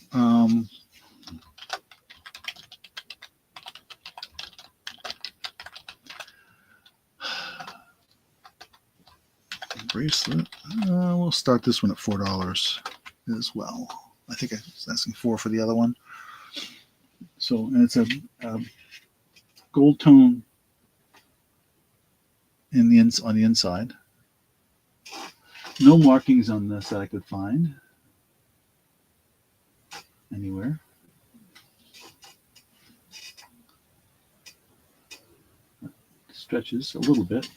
bracelet. We'll start this one at $4 as well. I think I was asking $4 for the other one. So, and it's a gold tone on the inside. No markings on this that I could find anywhere. It stretches a little bit.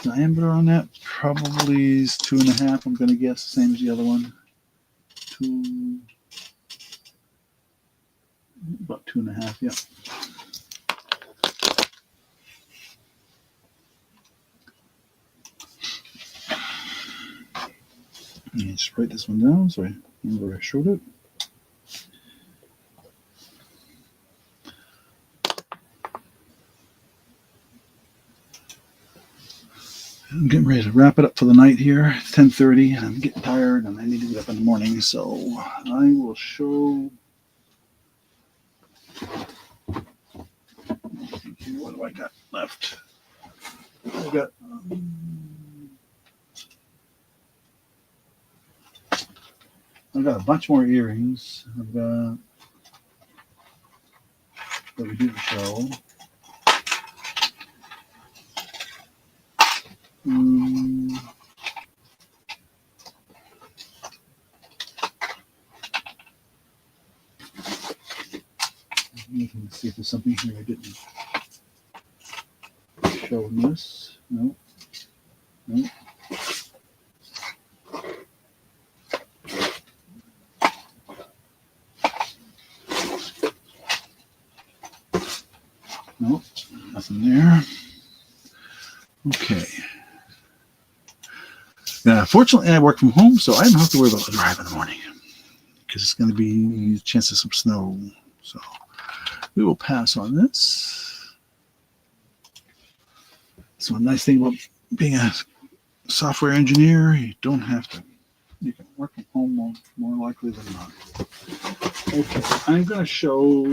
Diameter on that probably is 2.5. I'm going to guess, same as the other one. About 2.5. Yeah. Just write this one down so I remember where I showed it. I'm getting ready to wrap it up for the night here. It's 10:30. I'm getting tired and I need to get up in the morning. So I will show. What do I got left? I've got a bunch more earrings. I've got that we didn't show. Let me see if there's something here I didn't show in this. No. No. Nope, nothing there. Okay. Now, fortunately, I work from home, so I don't have to worry about the drive in the morning because it's going to be a chance of some snow. So we will pass on this. So a nice thing about being a software engineer, you don't have to. You can work from home more likely than not. Okay, I'm going to show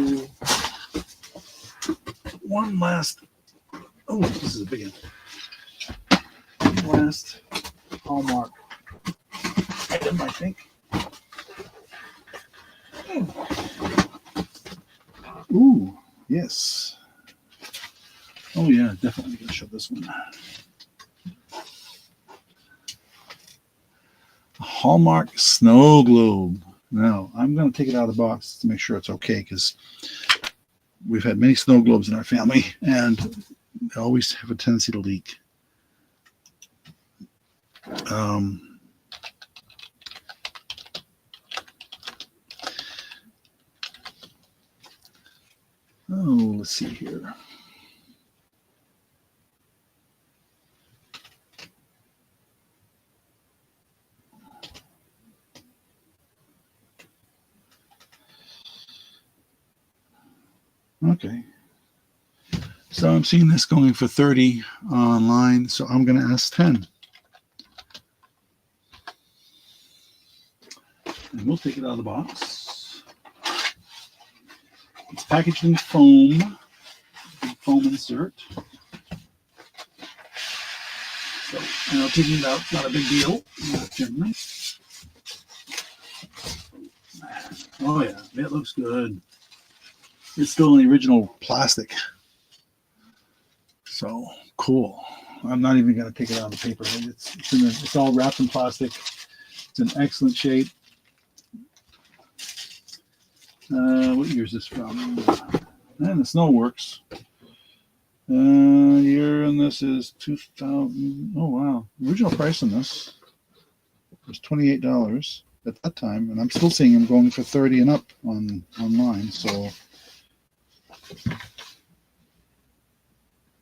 one last. Oh, this is a big one. One last Hallmark item, I think. Ooh, yes. Oh yeah, definitely gonna show this one. A Hallmark snow globe. Now I'm gonna take it out of the box to make sure it's okay because we've had many snow globes in our family and they always have a tendency to leak. Oh, let's see here. Okay. So I'm seeing this going for 30 online, so I'm going to ask 10. And we'll take it out of the box. It's packaged in foam, foam insert. So, you know, taking it out, not a big deal. Generally. Oh yeah, it looks good. It's still in the original plastic. So cool. I'm not even going to take it out of the paper. It's all wrapped in plastic. It's in excellent shape. What year is this from? And the snow works. Year in this is 2000. Oh wow! The original price on this was $28 at that time, and I'm still seeing them going for 30 and up online. So,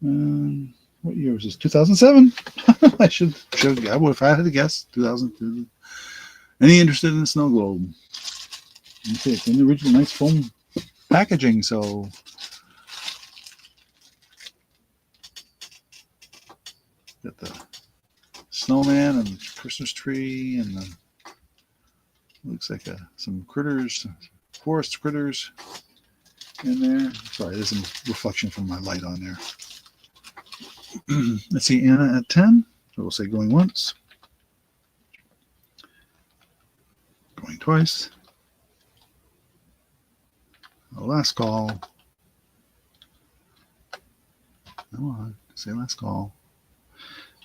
what year was this? 2007. I should if I had to guess, 2002. Any interested in the snow globe? You see, it's in the original nice foam packaging, so. Got the snowman and the Christmas tree and the looks like some critters, forest critters in there. Sorry, there's some reflection from my light on there. Let's see, Anna at 10. So we'll say going once, going twice. The last call. Come on, say last call.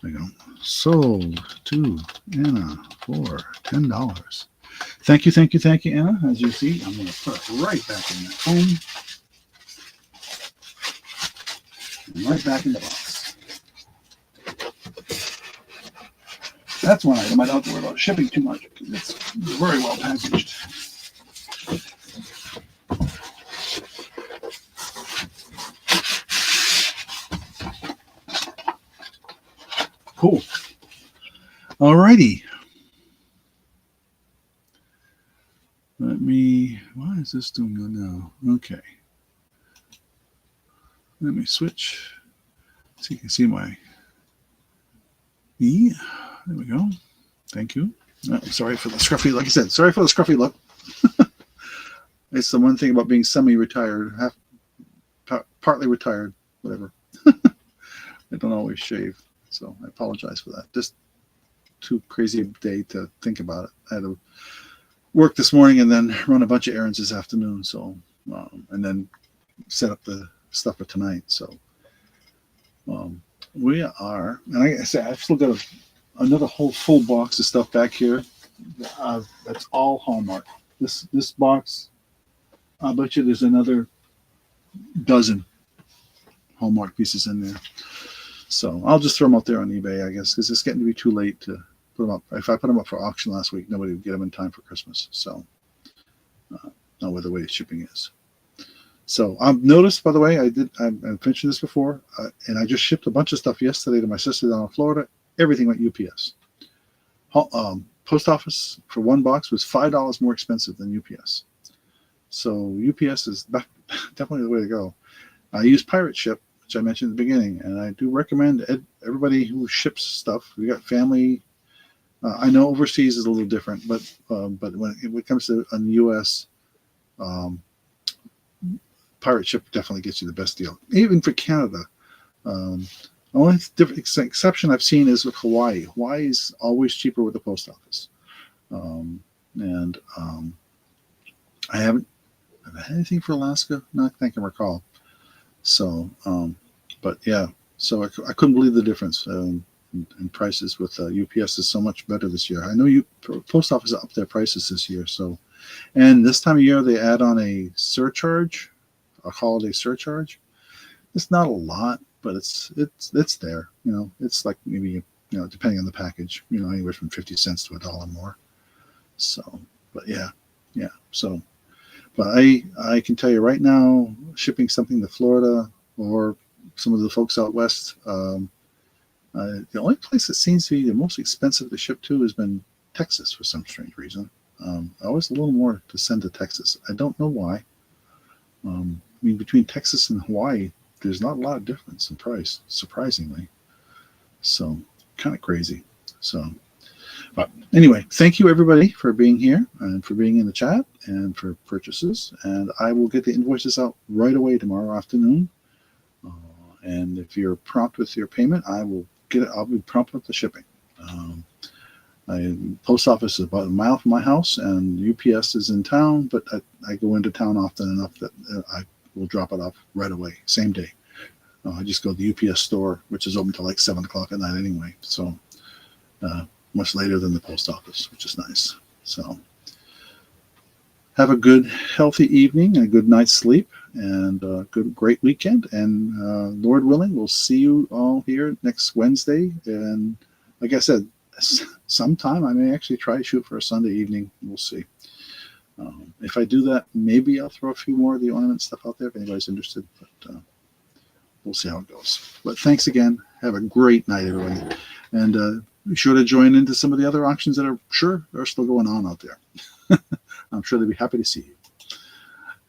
There we go. Sold to Anna for $10. Thank you, thank you, thank you, Anna. As you see, I'm going to put it right back in that foam. And right back in the box. That's one item I don't have to worry about shipping too much because it's very well packaged. Cool. Alrighty. Why is this doing that now? Okay. Let me switch so you can see my me. There we go. Thank you. Sorry for the scruffy, like I said, sorry for the scruffy look. It's the one thing about being semi-retired, partly retired, whatever. I don't always shave, so I apologize for that. Just too crazy a day to think about it. I had to work this morning and then run a bunch of errands this afternoon, so and then set up the stuff for tonight. So we are, and like I said, I've still got another whole full box of stuff back here. That's all Hallmark. This box, I'll bet you there's another dozen Hallmark pieces in there. So I'll just throw them out there on eBay, I guess, because it's getting to be too late to put them up. If I put them up for auction last week, nobody would get them in time for Christmas. So not with the way shipping is. So I've noticed, by the way, I've mentioned this before, and I just shipped a bunch of stuff yesterday to my sister down in Florida. Everything went UPS. Post office for one box was $5 more expensive than UPS. So UPS is definitely the way to go. I use Pirate Ship, which I mentioned at the beginning, and I do recommend everybody who ships stuff. We got family. I know overseas is a little different, but when it comes to the U.S., Pirate Ship definitely gets you the best deal. Even for Canada, the only exception I've seen is with Hawaii. Hawaii is always cheaper with the post office, and I haven't had anything for Alaska. Not that I can recall. So, but yeah, so I couldn't believe the difference in prices with UPS is so much better this year. I know post office upped their prices this year. So, and this time of year they add on a surcharge, a holiday surcharge. It's not a lot, but it's there. You know, it's like maybe, depending on the package, anywhere from 50 cents to $1 more. So, but yeah. So, but I can tell you right now, shipping something to Florida or some of the folks out west, the only place that seems to be the most expensive to ship to has been Texas for some strange reason. Always a little more to send to Texas. I don't know why. Between Texas and Hawaii, there's not a lot of difference in price, surprisingly. So, kind of crazy. So, but anyway, thank you everybody for being here and for being in the chat and for purchases. And I will get the invoices out right away tomorrow afternoon. And if you're prompt with your payment, I'll be prompt with the shipping. Post office is about a mile from my house, and UPS is in town, but I go into town often enough that I will drop it off right away, same day. I just go to the UPS store, which is open till like 7 o'clock at night anyway. So much later than the post office, which is nice. So have a good, healthy evening and a good night's sleep, and a great weekend. And Lord willing, we'll see you all here next Wednesday. And like I said, sometime I may actually try to shoot for a Sunday evening. We'll see. If I do that, maybe I'll throw a few more of the ornament stuff out there if anybody's interested. But we'll see how it goes. But thanks again. Have a great night, everybody. And be sure to join into some of the other auctions that are still going on out there. I'm sure they'll be happy to see you.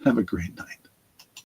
Have a great night.